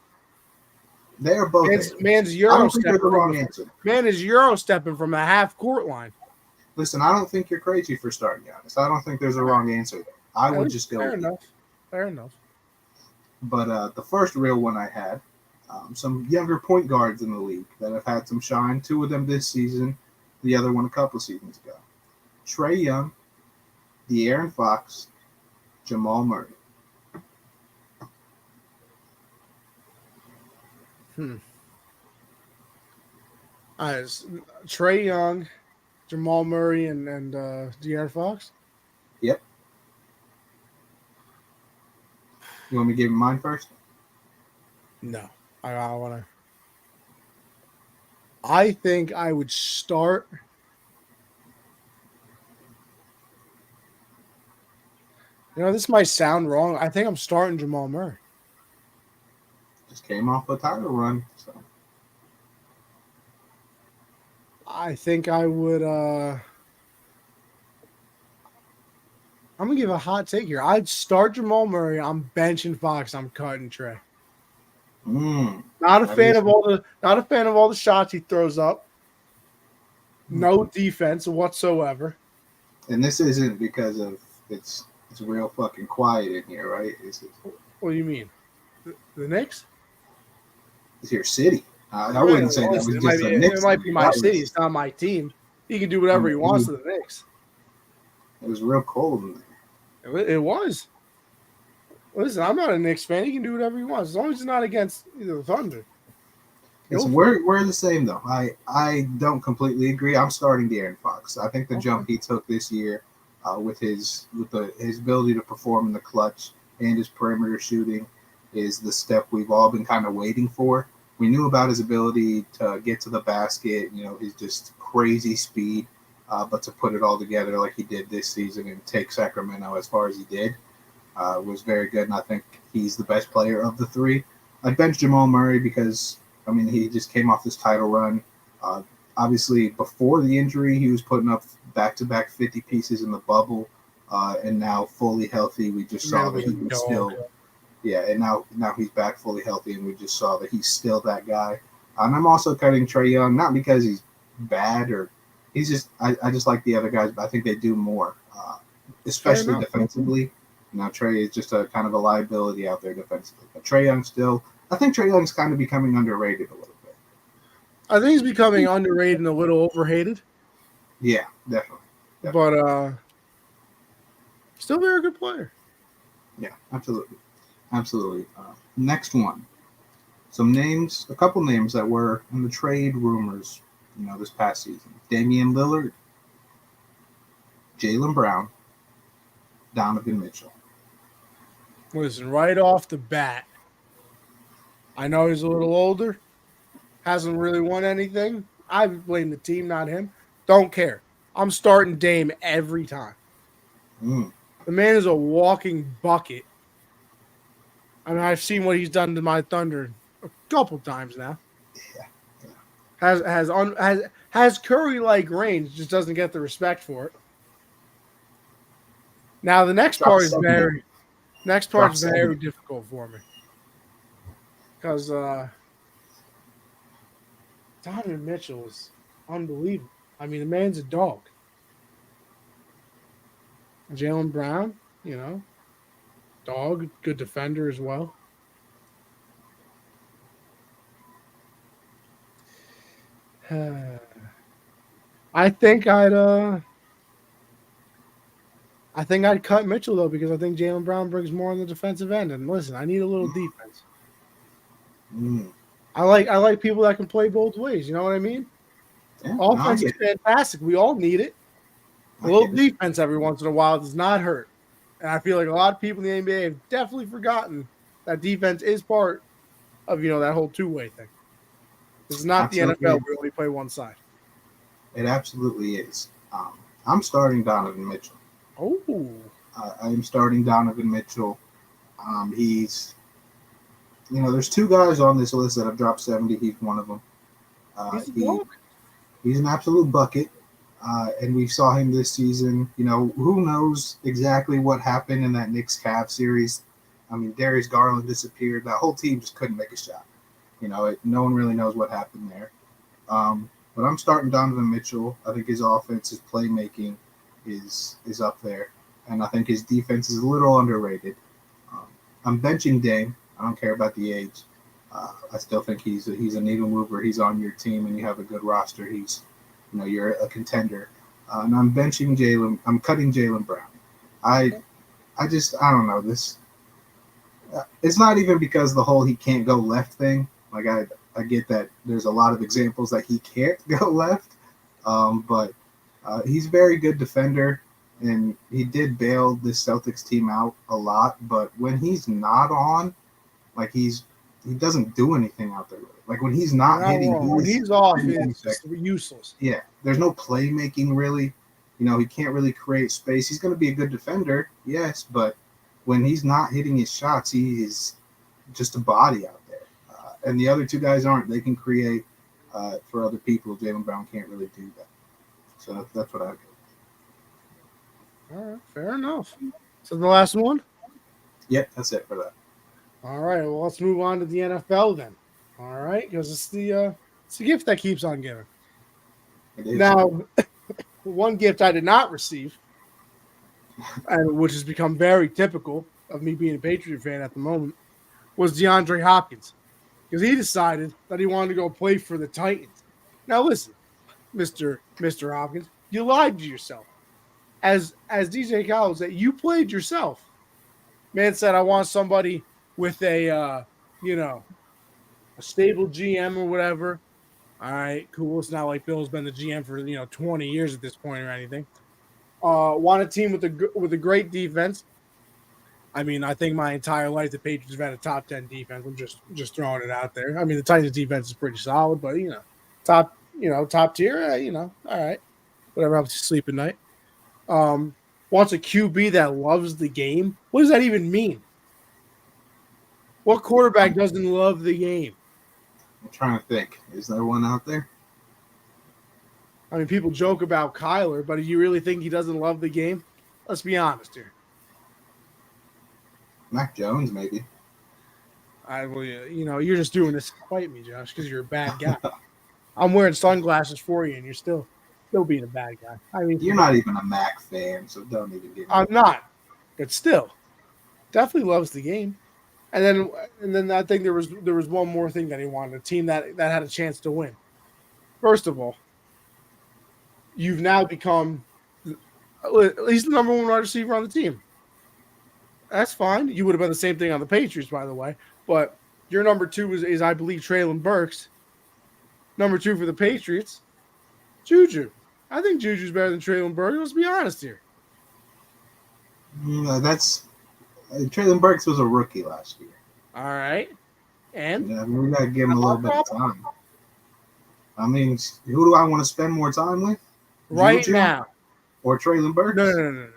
They are both. Man's Euro stepping. Man is Euro stepping from a half court line. Listen, I don't think you're crazy for starting Giannis. I don't think there's a wrong answer there. I would just go. Fair enough. But the first real one I had, some younger point guards in the league that have had some shine. 2 of them this season, the other one a couple seasons ago. Trae Young, De'Aaron Fox, Jamal Murray. Trae Young, Jamal Murray, and De'Aaron Fox? Yep. You want me to give mine first? No. I want to. I think I would start. This might sound wrong. I think I'm starting Jamal Murray. Just came off a title run, so I think I would. I'm gonna give a hot take here. I'd start Jamal Murray. I'm benching Fox. I'm cutting Trey. Not a that fan is. of all the shots he throws up. No defense whatsoever. And this isn't because of it's real fucking quiet in here, right? What do you mean? The Knicks? It's your city. I Yeah, wouldn't say that listen, was just a it Knicks might thing. be my city. It's not my team. He can do I whatever he wants mean, to the Knicks. it was real cold in there. It was. Listen, I'm not a Knicks fan. He can do whatever he wants as long as it's not against the Thunder. We're the same though. I don't completely agree. I'm starting De'Aaron Fox. I think the jump he took this year, with his ability to perform in the clutch and his perimeter shooting, is the step we've all been kind of waiting for. We knew about his ability to get to the basket, his just crazy speed, but to put it all together like he did this season and take Sacramento as far as he did, was very good. And I think he's the best player of the three. I bench Jamal Murray because he just came off this title run. Obviously, before the injury, he was putting up back-to-back 50 pieces in the bubble, and now fully healthy. We just saw that he was still, and now he's back fully healthy, and we just saw that he's still that guy. And I'm also cutting Trae Young, not because he's bad or he's just. I just like the other guys, but I think they do more, especially defensively. Trae is just a kind of a liability out there defensively, but Trae Young still. I think Trae Young's kind of becoming underrated a little bit. I think he's becoming underrated and a little overhated. Yeah, definitely. But still a very good player. Yeah, absolutely. Next one. A couple names that were in the trade rumors, this past season. Damian Lillard, Jaylen Brown, Donovan Mitchell. Listen, right off the bat, I know he's a little older, hasn't really won anything. I blame the team, not him. Don't care. I'm starting Dame every time. The man is a walking bucket. I've seen what he's done to my Thunder a couple times now. Yeah. Has Curry-like range, just doesn't get the respect for it. Now the next part is very difficult for me because Donovan Mitchell is unbelievable. The man's a dog. Jaylen Brown, dog, good defender as well. I think I'd cut Mitchell though because I think Jaylen Brown brings more on the defensive end. And listen, I need a little defense. I like people that can play both ways. You know what I mean? Yeah, offense is fantastic. We all need it. A little defense every once in a while does not hurt. And I feel like a lot of people in the NBA have definitely forgotten that defense is part of that whole two-way thing. This is not the NFL where we only play one side. It absolutely is. I'm starting Donovan Mitchell. Oh. I am starting Donovan Mitchell. He's, there's two guys on this list that have dropped 70. He's one of them. He's an absolute bucket. And we saw him this season. Who knows exactly what happened in that Knicks Cavs series. Darius Garland disappeared. That whole team just couldn't make a shot. No one really knows what happened there. But I'm starting Donovan Mitchell. I think his offense, his playmaking is up there. And I think his defense is a little underrated. I'm benching Dame. I don't care about the age. I still think he's a needle mover. He's on your team and you have a good roster. You're a contender. And I'm benching Jaylen. I'm cutting Jaylen Brown. I don't know this. It's not even because the whole he can't go left thing. Like I get that there's a lot of examples that he can't go left. But he's a very good defender. And he did bail this Celtics team out a lot. But when he's not on, like he's he doesn't do anything out there. Like when he's You're not not hitting, wrong. When he's off, it's just useless. Yeah, there's no playmaking really. He can't really create space. He's going to be a good defender, yes, but when he's not hitting his shots, he is just a body out there. And the other two guys aren't. They can create for other people. Jaylen Brown can't really do that. So that's what I do. All right, fair enough. So the last one? Yep, that's it for that. All right, well, let's move on to the NFL then. All right, because it's the gift that keeps on giving. Now, one gift I did not receive, and which has become very typical of me being a Patriot fan at the moment, was DeAndre Hopkins, because he decided that he wanted to go play for the Titans. Now, listen, Mr. Hopkins, you lied to yourself. As DJ Khaled said, you played yourself. Man said, I want somebody with a stable GM or whatever. All right, cool. It's not like Bill's been the GM for 20 years at this point or anything. Want a team with a great defense. I mean, I think my entire life the Patriots have had a top 10 defense. I'm just throwing it out there. I mean, the Titans defense is pretty solid, but top tier. All right, whatever helps you sleep at night. Wants a QB that loves the game. What does that even mean? What quarterback doesn't love the game? I'm trying to think. Is there one out there? I mean, people joke about Kyler, but do you really think he doesn't love the game? Let's be honest here. Mac Jones, maybe. You're just doing this to fight me, Josh, because you're a bad guy. I'm wearing sunglasses for you, and you're still being a bad guy. I mean, you're not even a Mac fan, so don't even get me. I'm not, but still, definitely loves the game. And then I think there was one more thing that he wanted, a team that had a chance to win. First of all, you've now become at least the number one wide receiver on the team. That's fine. You would have been the same thing on the Patriots, by the way. But your number two is I believe, Treylon Burks. Number two for the Patriots, Juju. I think Juju's better than Treylon Burks. Let's be honest here. Treylon Burks was a rookie last year. All right. And? We got to give him a little bit of time. I mean, who do I want to spend more time with? Right Juju now. Or Treylon Burks? No.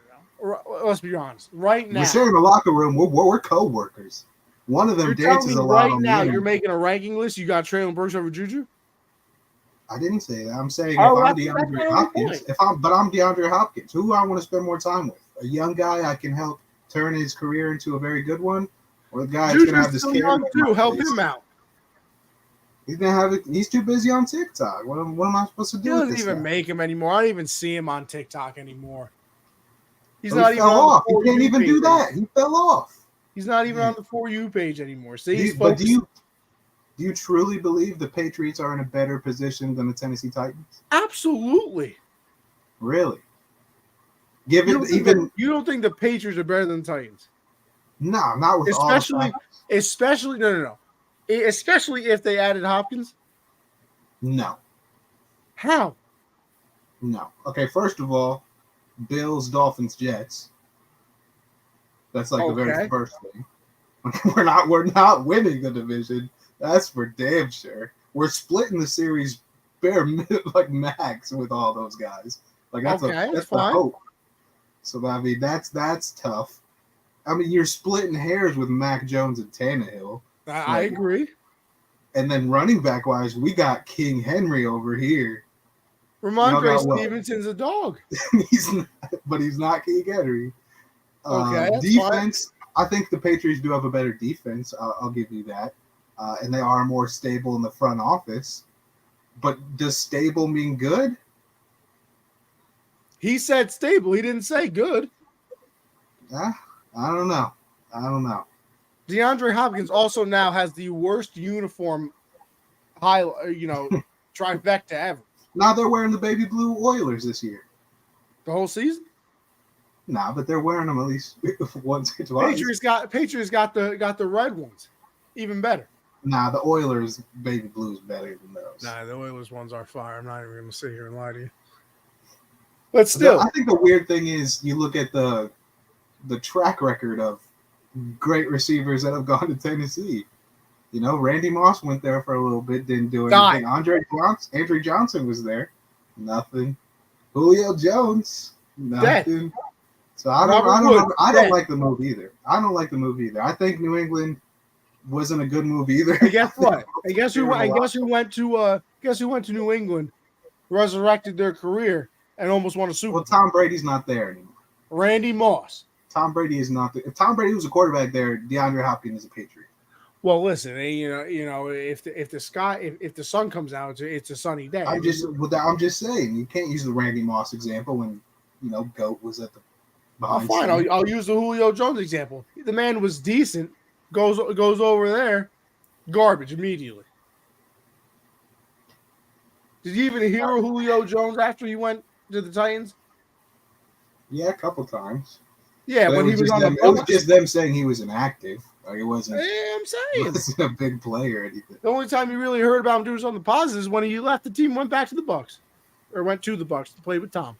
Let's be honest. Right now. We're sharing a locker room. We're co-workers. One of them dances a lot. Right now, you're making a ranking list. You got Treylon Burks over Juju? I didn't say that. I'm saying I'm DeAndre Hopkins. I'm DeAndre Hopkins. Who do I want to spend more time with? A young guy I can help turn his career into a very good one, or a guy that's going to have this character too. Help him out. He's gonna have it. He's too busy on TikTok. What am I supposed to do? He doesn't even make him anymore. I don't even see him on TikTok anymore. He's not even off. He can't even do that. He fell off. He's not even on the For You page anymore. See, but do you truly believe the Patriots are in a better position than the Tennessee Titans? Absolutely. Really? You don't think the Patriots are better than the Titans? No, not with especially no. Especially if they added Hopkins? No. How? No. Okay, first of all, Bills, Dolphins, Jets. That's like the very first thing. We're not winning the division. That's for damn sure. We're splitting the series bare like max with all those guys. Like that's the hope. So I mean that's tough. I mean you're splitting hairs with Mac Jones and Tannehill. I agree. And then running back wise, we got King Henry over here. Ramondre Stevenson's a dog. But he's not King Henry. Defense. Fine. I think the Patriots do have a better defense. I'll give you that. And they are more stable in the front office. But does stable mean good? He said stable. He didn't say good. I don't know. DeAndre Hopkins also now has the worst uniform trifecta ever. Now they're wearing the baby blue Oilers this year. The whole season? Nah, but they're wearing them at least once or twice. Patriots got the red ones. Even better. Nah, the Oilers baby blue is better than those. Nah, the Oilers ones are fire. I'm not even going to sit here and lie to you. But still. I think the weird thing is you look at the track record of great receivers that have gone to Tennessee. Randy Moss went there for a little bit, didn't do Died. anything. Andrew Johnson was there, nothing. Julio Jones, nothing. Dead. So I Robert don't Woods, I dead. don't like the move either. I think New England wasn't a good move either. And guess what? And guess who went to New England, resurrected their career, and almost won a Super Bowl? Well, Tom Brady's not there anymore. Randy Moss. Tom Brady is not there. If Tom Brady was a quarterback there, DeAndre Hopkins is a Patriot. Well, listen, if the sun comes out, it's a sunny day. I'm just saying you can't use the Randy Moss example when GOAT was at the behind. Fine, I'll use the Julio Jones example. The man was decent, goes over there, garbage immediately. Did you even hear of Julio Jones after he went to the Titans? Yeah, a couple times. Yeah, but when he was on the it was just them saying he was inactive. Like it wasn't. Yeah, I'm saying. He wasn't a big player or anything. The only time you really heard about him doing something positive is when he left the team, went back to the Bucs, or went to the Bucs to play with Tom.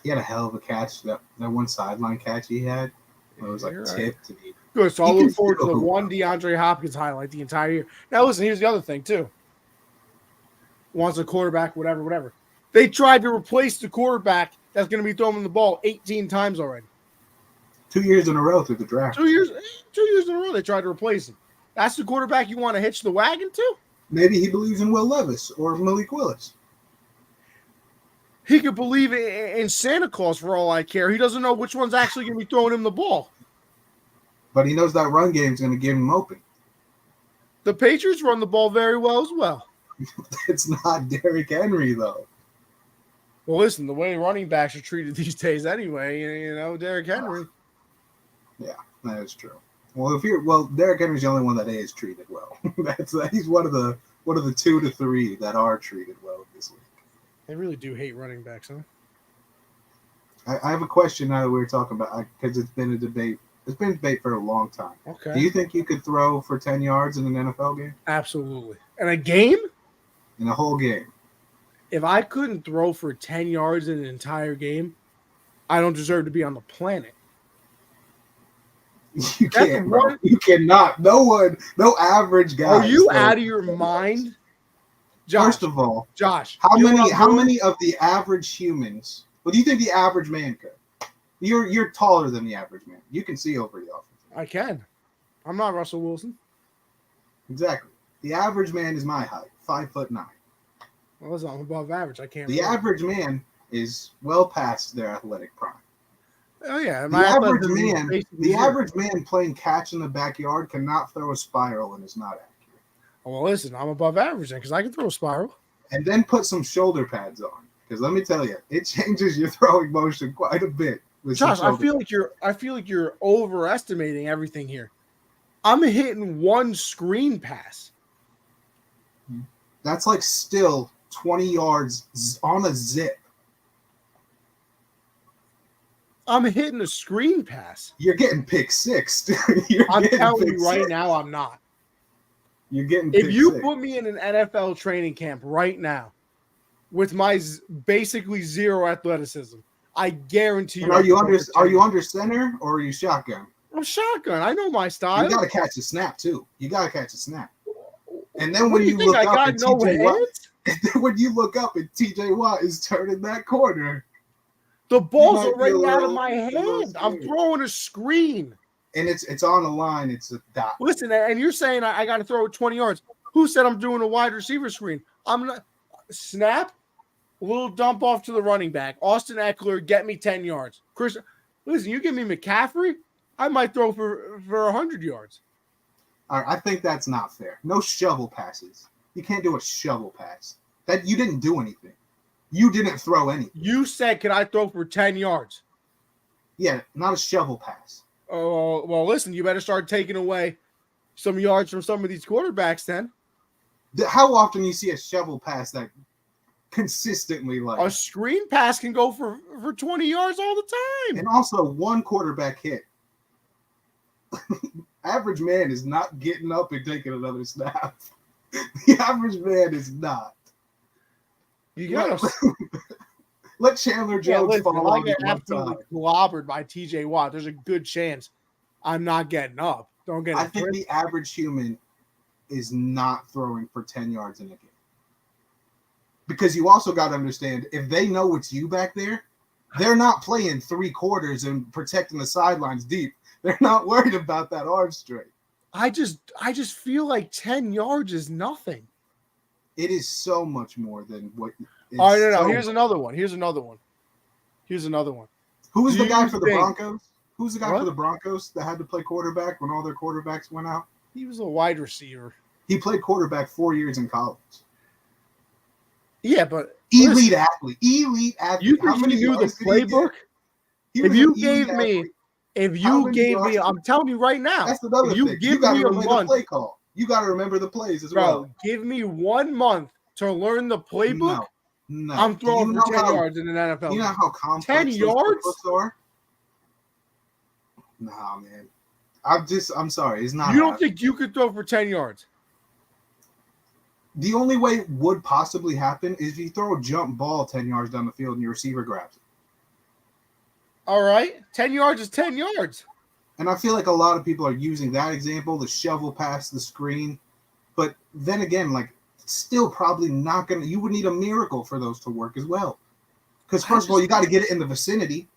He had a hell of a catch. That one sideline catch he had, it was like tipped. Right. Good. So I'll look forward to the one DeAndre Hopkins highlight the entire year. Now listen, here's the other thing too. Wants a quarterback, whatever. They tried to replace the quarterback that's going to be throwing the ball 18 times already. 2 years in a row through the draft. 2 years in a row they tried to replace him. That's the quarterback you want to hitch the wagon to? Maybe he believes in Will Levis or Malik Willis. He could believe in Santa Claus for all I care. He doesn't know which one's actually going to be throwing him the ball. But he knows that run game is going to give him open. The Patriots run the ball very well as well. It's not Derrick Henry, though. Well, listen, the way running backs are treated these days anyway, Derrick Henry. Yeah, that is true. Well, Derrick Henry's the only one that is treated well. He's one of the 2 to 3 that are treated well this league. They really do hate running backs, huh? I have a question now that we were talking about because it's been a debate. It's been a debate for a long time. Okay. Do you think you could throw for 10 yards in an NFL game? Absolutely. In a game? In a whole game. If I couldn't throw for 10 yards in an entire game, I don't deserve to be on the planet. You can't, bro. You cannot. No average guy. Are you out of your mind? Josh, first of all, Josh, how many of the average humans? What do you think the average man could? You're taller than the average man. You can see over the offense. I can. I'm not Russell Wilson. Exactly. The average man is my height, 5'9". Well, I'm above average. I can't. The average man is well past their athletic prime. Oh yeah, the average man playing catch in the backyard cannot throw a spiral and is not accurate. Well, listen, I'm above average because I can throw a spiral. And then put some shoulder pads on, because let me tell you, it changes your throwing motion quite a bit. Josh, I feel like you're overestimating everything here. I'm hitting one screen pass. That's like still 20 yards on a zip. I'm hitting a screen pass. You're getting pick six. I'm telling you right now, I'm not. You're getting. If you put me in an NFL training camp right now, with my basically zero athleticism, I guarantee you. Are you under center or are you shotgun? I'm shotgun. I know my style. You got to catch a snap too. And then when you look up and TJ Watt is turning that corner. The ball's already out of my hand. I'm throwing a screen. And it's on the line. It's a dot. Listen, and you're saying I got to throw it 20 yards. Who said I'm doing a wide receiver screen? I'm not. Snap, a little dump off to the running back. Austin Eckler, get me 10 yards. Chris, listen, you give me McCaffrey, I might throw for 100 yards. All right, I think that's not fair. No shovel passes. You can't do a shovel pass. That you didn't do anything. You didn't throw anything. You said, can I throw for 10 yards? Yeah, not a shovel pass. Oh, well, listen, you better start taking away some yards from some of these quarterbacks then. How often you see a shovel pass that consistently like a screen pass can go for 20 yards all the time? And also one quarterback hit. Average man is not getting up and taking another snap. The average man is not. You gotta let Chandler Jones fall on. I get absolutely clobbered by TJ Watt. There's a good chance I'm not getting up. Don't get. I think the average human is not throwing for 10 yards in a game. Because you also got to understand, if they know it's you back there, they're not playing 3 quarters and protecting the sidelines deep. They're not worried about that arm strength. I just feel like 10 yards is nothing. It is so much more than what. All right, no. Here's another one. Who was the guy for the Broncos? Who's the guy for the Broncos that had to play quarterback when all their quarterbacks went out? He was a wide receiver. He played quarterback 4 years in college. Yeah, but elite athlete. You think he knew the playbook? If you gave me, I'm telling you right now. That's another thing. You got to remember the play call. You got to remember the plays as well. Bro, give me 1 month to learn the playbook. No. I'm throwing for 10 yards in an NFL. You know how complex 10 yards are? Nah, man. I'm sorry. It's not. You don't think you could throw for 10 yards? The only way it would possibly happen is if you throw a jump ball 10 yards down the field and your receiver grabs it. All right. 10 yards is 10 yards. And I feel like a lot of people are using that example, the shovel past the screen. But then again, like, still probably not going to – you would need a miracle for those to work as well. Because, first of all, you got to get it in the vicinity.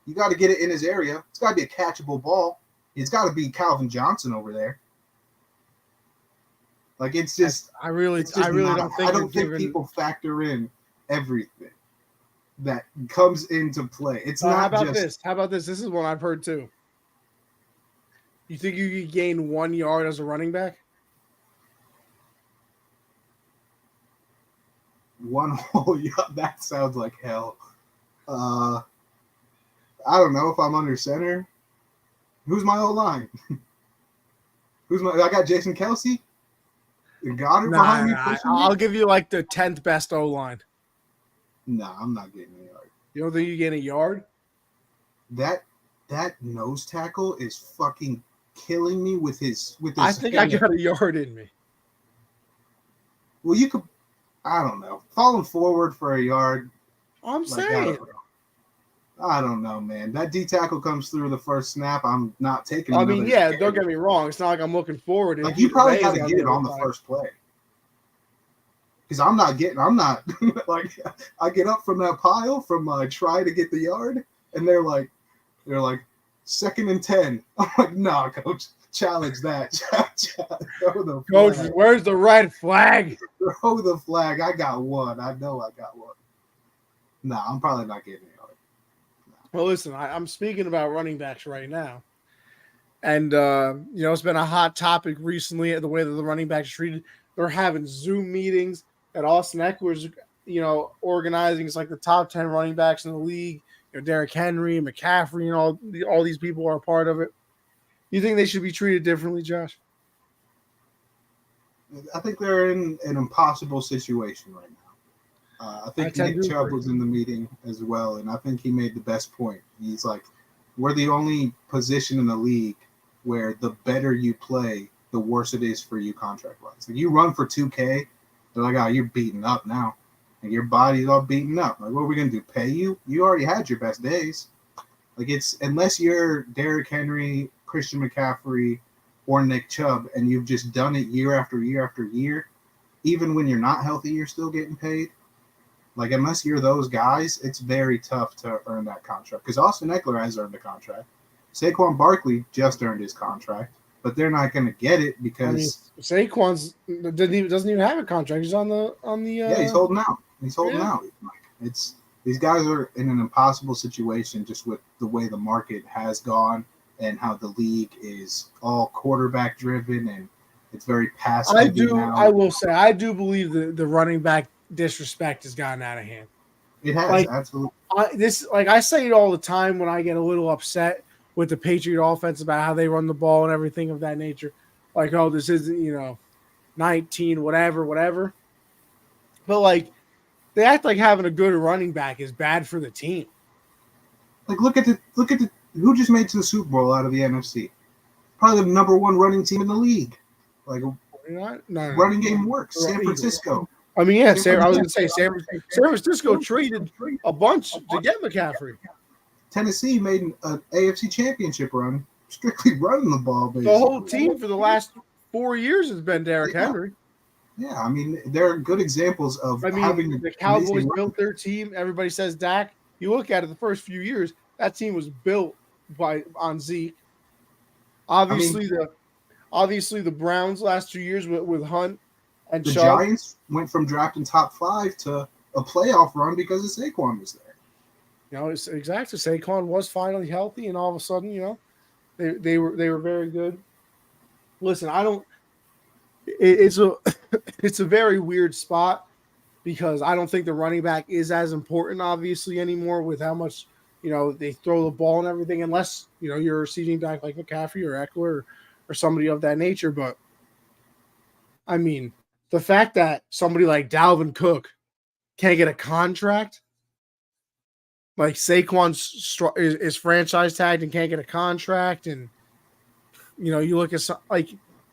You got to get it in his area. It's got to be a catchable ball. It's got to be Calvin Johnson over there. Like, it's just – I really don't think people factor in everything that comes into play. It's not How about this? This is one I've heard too. You think you could gain 1 yard as a running back? 1 whole yard? That sounds like hell. I don't know if I'm under center. Who's my O-line? I got Jason Kelce. Goddard behind me. I'll give you like the 10th best O-line. Nah, I'm not getting a yard. You don't think you get a yard? That nose tackle is fucking killing me with his I think I got a yard in me. Well, you could. I don't know. Falling forward for a yard. I'm saying. I don't know, man. That D tackle comes through the first snap. I'm not taking. I mean, yeah. Don't get me wrong. It's not like I'm looking forward. Like you probably got to get it on the first play. Because I'm not like I get up from that pile from try to get the yard, and they're like 2nd and 10. I'm like, nah, coach, challenge that. Coach, where's the red flag? Throw the flag. I got one. I know I got one. Nah, I'm probably not getting it. Well, listen, I'm speaking about running backs right now. And, it's been a hot topic recently, the way that the running backs are treated. They're having Zoom meetings that Austin Eckler's, organizing. It's like the top 10 running backs in the league. Derrick Henry, McCaffrey, and all these people are a part of it. You think they should be treated differently, Josh? I think they're in an impossible situation right now. I think Nick Chubb was in the meeting as well, and I think he made the best point. He's like, we're the only position in the league where the better you play, the worse it is for you contract-wise. If you run for 2K, they're like, oh, you're beaten up now. And your body's all beaten up. Like, what are we going to do, pay you? You already had your best days. Like, it's unless you're Derrick Henry, Christian McCaffrey, or Nick Chubb, and you've just done it year after year after year, even when you're not healthy, you're still getting paid. Like, unless you're those guys, it's very tough to earn that contract. Because Austin Eckler has earned a contract. Saquon Barkley just earned his contract, but they're not going to get it because Saquon's doesn't even have a contract. He's on the. Yeah, he's holding out. He's holding out. It's these guys are in an impossible situation just with the way the market has gone and how the league is all quarterback driven and it's very passive. I will say I do believe the running back disrespect has gotten out of hand. It has, absolutely. I say it all the time when I get a little upset with the Patriot offense about how they run the ball and everything of that nature. Like, oh, this isn't 19 whatever. But they act like having a good running back is bad for the team. Like, look at the who just made to the Super Bowl out of the NFC. Probably the number one running team in the league. Like, running game works. San Francisco. I mean, yeah, I was going to say San Francisco traded a bunch to get McCaffrey. Tennessee made an AFC championship run, strictly running the ball, basically. The whole team for the last 4 years has been Derrick Henry. Yeah, I mean, there are good examples of having the Cowboys built their team. Everybody says Dak. You look at it, the first few years, that team was built on Zeke. Obviously, the Browns last 2 years with Hunt and the Chubb. Giants went from drafting top 5 to a playoff run because of Saquon was there. It's exactly. Saquon was finally healthy, and all of a sudden, they were very good. Listen, I don't. It's a it's a very weird spot because I don't think the running back is as important, obviously, anymore with how much they throw the ball and everything, unless you're a receiving back like McCaffrey or Eckler or somebody of that nature. But I mean, the fact that somebody like Dalvin Cook can't get a contract, like Saquon is franchise tagged and can't get a contract, and you look at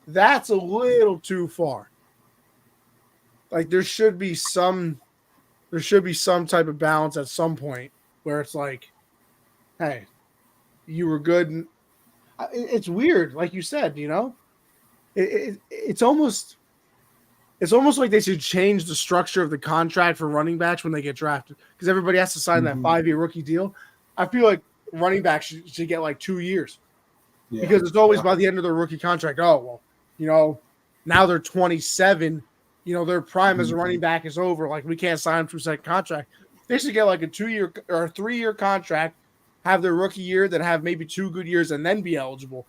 that's a little too far. Like there should be some type of balance at some point where it's like, hey, you were good. It's weird, like you said. It's almost like they should change the structure of the contract for running backs when they get drafted because everybody has to sign that 5-year rookie deal. I feel like running backs should get like 2 years because it's always by the end of their rookie contract. Oh, well, now they're 27. Their prime as a running back is over. Like we can't sign them to a second contract. They should get like a 2-year or a 3-year contract, have their rookie year, then have maybe 2 good years and then be eligible.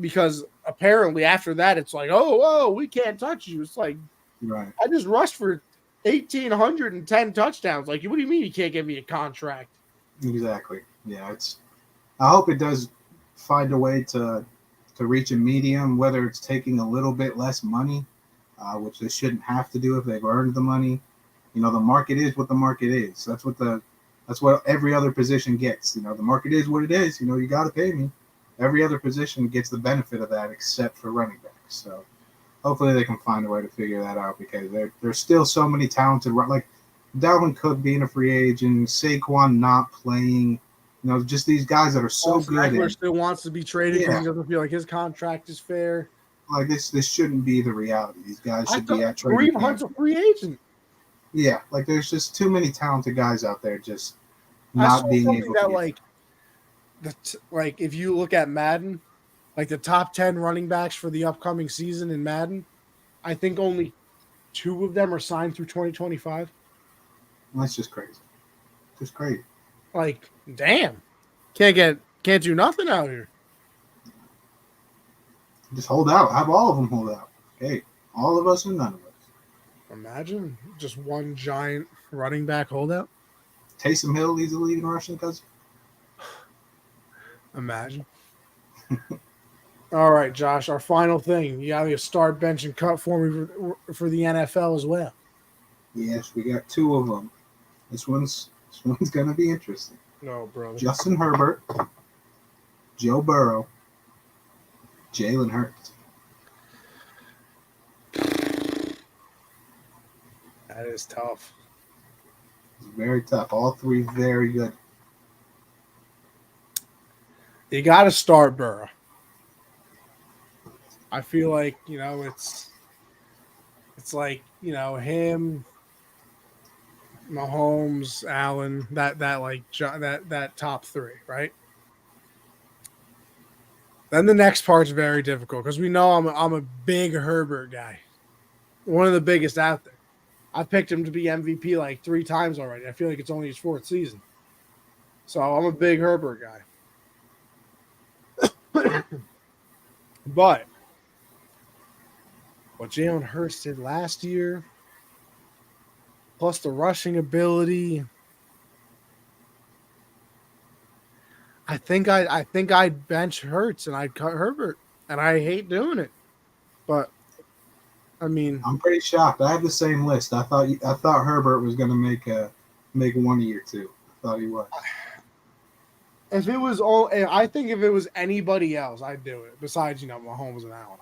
Because apparently after that, it's like, oh, we can't touch you. It's like, right. I just rushed for 1,810 touchdowns. Like, what do you mean you can't give me a contract? Exactly. Yeah, I hope it does find a way to reach a medium, whether it's taking a little bit less money, which they shouldn't have to do if they've earned the money. The market is what the market is. That's what every other position gets. The market is what it is. You got to pay me. Every other position gets the benefit of that except for running backs. So hopefully they can find a way to figure that out because there's still so many talented, like Dalvin Cook being a free agent, Saquon not playing, just these guys that are so good. Eckler still wants to be traded because he doesn't feel like his contract is fair. Like this shouldn't be the reality. These guys should be at trading. Kareem Hunt's a free agent. Yeah, like there's just too many talented guys out there just not being able to. Like if you look at Madden, like the top 10 running backs for the upcoming season in Madden, I think only 2 of them are signed through 2025. That's just crazy. Just crazy. Like, damn. Can't do nothing out here. Just hold out. Have all of them hold out. Hey, all of us and none of us. Imagine just one giant running back holdout. Taysom Hill leads the league in rushing because. Imagine. All right, Josh, our final thing. You got to start, bench, and cut for me for the NFL as well. Yes, we got 2 of them. This one's going to be interesting. No, brother. Justin Herbert, Joe Burrow, Jalen Hurts. That is tough. It's very tough. All 3 very good. You got to start Burrow. I feel like, it's like, him, Mahomes, Allen, that top 3, right? Then the next part's very difficult because we know I'm a big Herbert guy. One of the biggest out there. I picked him to be MVP like 3 times already. I feel like it's only his 4th season. So I'm a big Herbert guy. But what Jalen Hurts did last year, plus the rushing ability, I think I'd bench Hurts and I'd cut Herbert, and I hate doing it, but I mean, I'm pretty shocked. I have the same list. I thought Herbert was going to make one of your 2. I thought he was. If it was anybody else, I'd do it. Besides, Mahomes and Allen.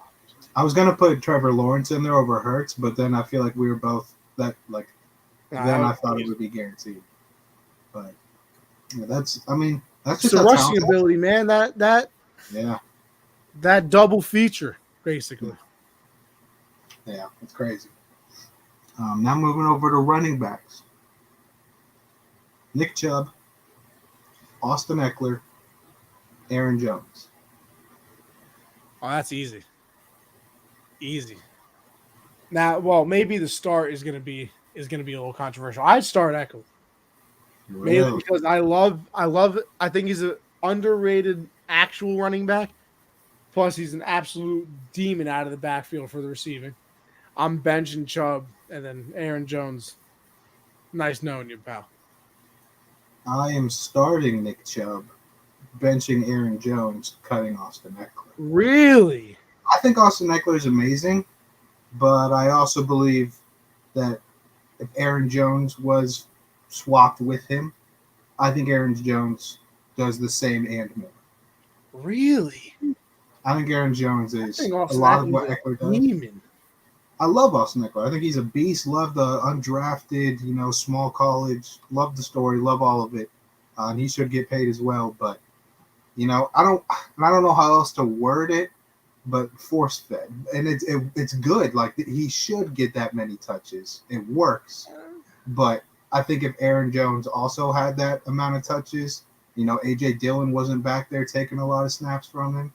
I was gonna put Trevor Lawrence in there over Hurts, but then I feel like we were both that like. Then I thought it would be guaranteed. But that's just the rushing ability, man. That double feature, basically. Yeah, it's crazy. Now moving over to running backs. Nick Chubb, Austin Eckler, Aaron Jones. Oh, that's easy. Easy. Now, well, maybe the start is gonna be a little controversial. I'd start Eckler. Mainly Really? because I think he's an underrated actual running back. Plus, he's an absolute demon out of the backfield for the receiving. I'm benching Chubb and then Aaron Jones. Nice knowing you, pal. I am starting Nick Chubb, benching Aaron Jones, cutting Austin Eckler. Really? I think Austin Eckler is amazing, but I also believe that if Aaron Jones was swapped with him, I think Aaron Jones does the same and more. Really? I think Aaron Jones I is think a Austin lot of Eckler's what a Eckler does. demon. I love Austin Eckler. I think he's a beast. Love the undrafted, small college. Love the story. Love all of it. And he should get paid as well. But I don't know how else to word it. But force fed, and it's good. Like he should get that many touches. It works. But I think if Aaron Jones also had that amount of touches, AJ Dillon wasn't back there taking a lot of snaps from him.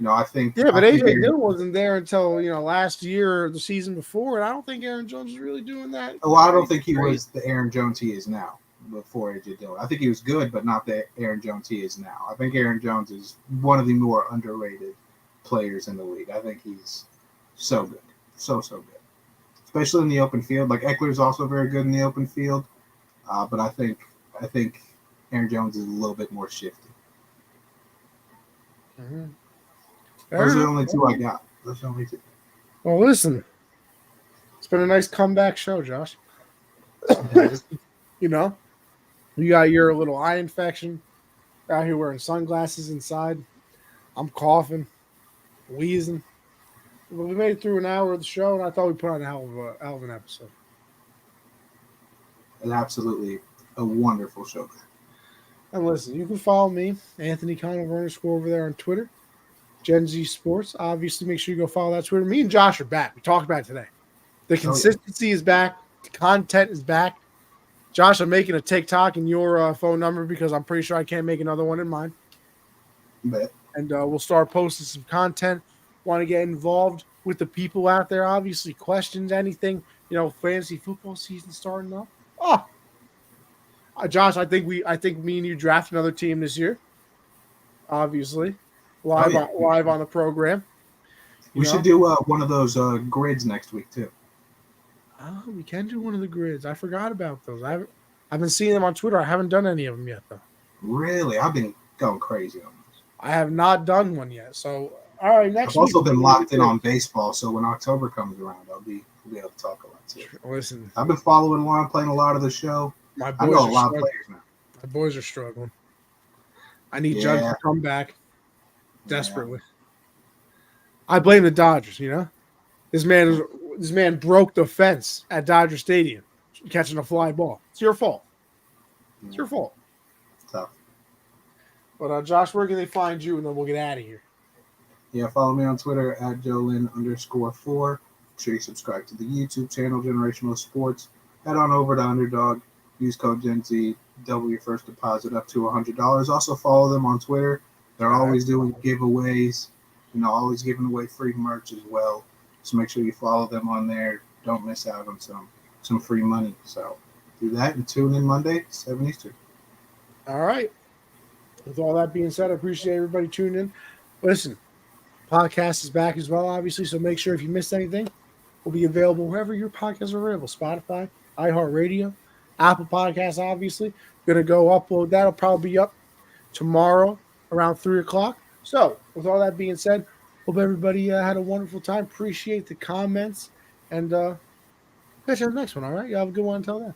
I think Yeah, but I think AJ Dillon wasn't there until last year or the season before, and I don't think Aaron Jones is really doing that. Well, I don't think he was the Aaron Jones he is now before AJ Dillon. I think he was good, but not the Aaron Jones he is now. I think Aaron Jones is one of the more underrated players in the league. I think he's so good. So good. Especially in the open field. Like Eckler's also very good in the open field. But I think Aaron Jones is a little bit more shifty. Mm-hmm. Those are the only two I got. Those are the only two. Well, listen. It's been a nice comeback show, Josh. You got your little eye infection. Out here wearing sunglasses inside. I'm coughing, wheezing. Well, we made it through an hour of the show, and I thought we put on a hell of an episode. And absolutely a wonderful show. And listen, you can follow me, Anthony Conover _ over there on Twitter, Gen Z Sports. Obviously, make sure you go follow that Twitter. Me and Josh are back. We talked about it today. The consistency is back. The content is back. Josh, I'm making a TikTok in your phone number because I'm pretty sure I can't make another one in mine. Bet. And we'll start posting some content. Want to get involved with the people out there? Obviously, questions, anything. Fantasy football season starting up. Oh, Josh, I think me and you draft another team this year. Obviously, live on the program. We should do one of those grids next week too. Oh, we can do one of the grids. I forgot about those. I've been seeing them on Twitter. I haven't done any of them yet, though. Really? I've been going crazy on this. I have not done one yet. So, all right, next week. I've also been locked in on baseball. baseball, so when October comes around, I'll be able to talk a lot too. Listen, I've been following along, playing a lot of the show. I know a lot of players now. My boys are struggling. I need Judge to come back desperately. Yeah. I blame the Dodgers. This man broke the fence at Dodger Stadium catching a fly ball. It's your fault. It's your fault. Tough. But Josh, where can they find you, and then we'll get out of here? Yeah, follow me on Twitter at Jolin_4. Make sure you subscribe to the YouTube channel, Generational Sports. Head on over to Underdog. Use code GenZ. Double your first deposit up to $100. Also follow them on Twitter. They're always doing giveaways. Always giving away free merch as well. So make sure you follow them on there. Don't miss out on some free money. So do that and tune in Monday, 7 Eastern. All right. With all that being said, I appreciate everybody tuning in. Listen, podcast is back as well, obviously. So make sure if you missed anything, we'll be available wherever your podcasts are available. Spotify, iHeartRadio, Apple Podcasts, obviously. Going to go upload. That'll probably be up tomorrow around 3 o'clock. So with all that being said, hope everybody had a wonderful time. Appreciate the comments. And catch you on the next one, all right? You have a good one until then.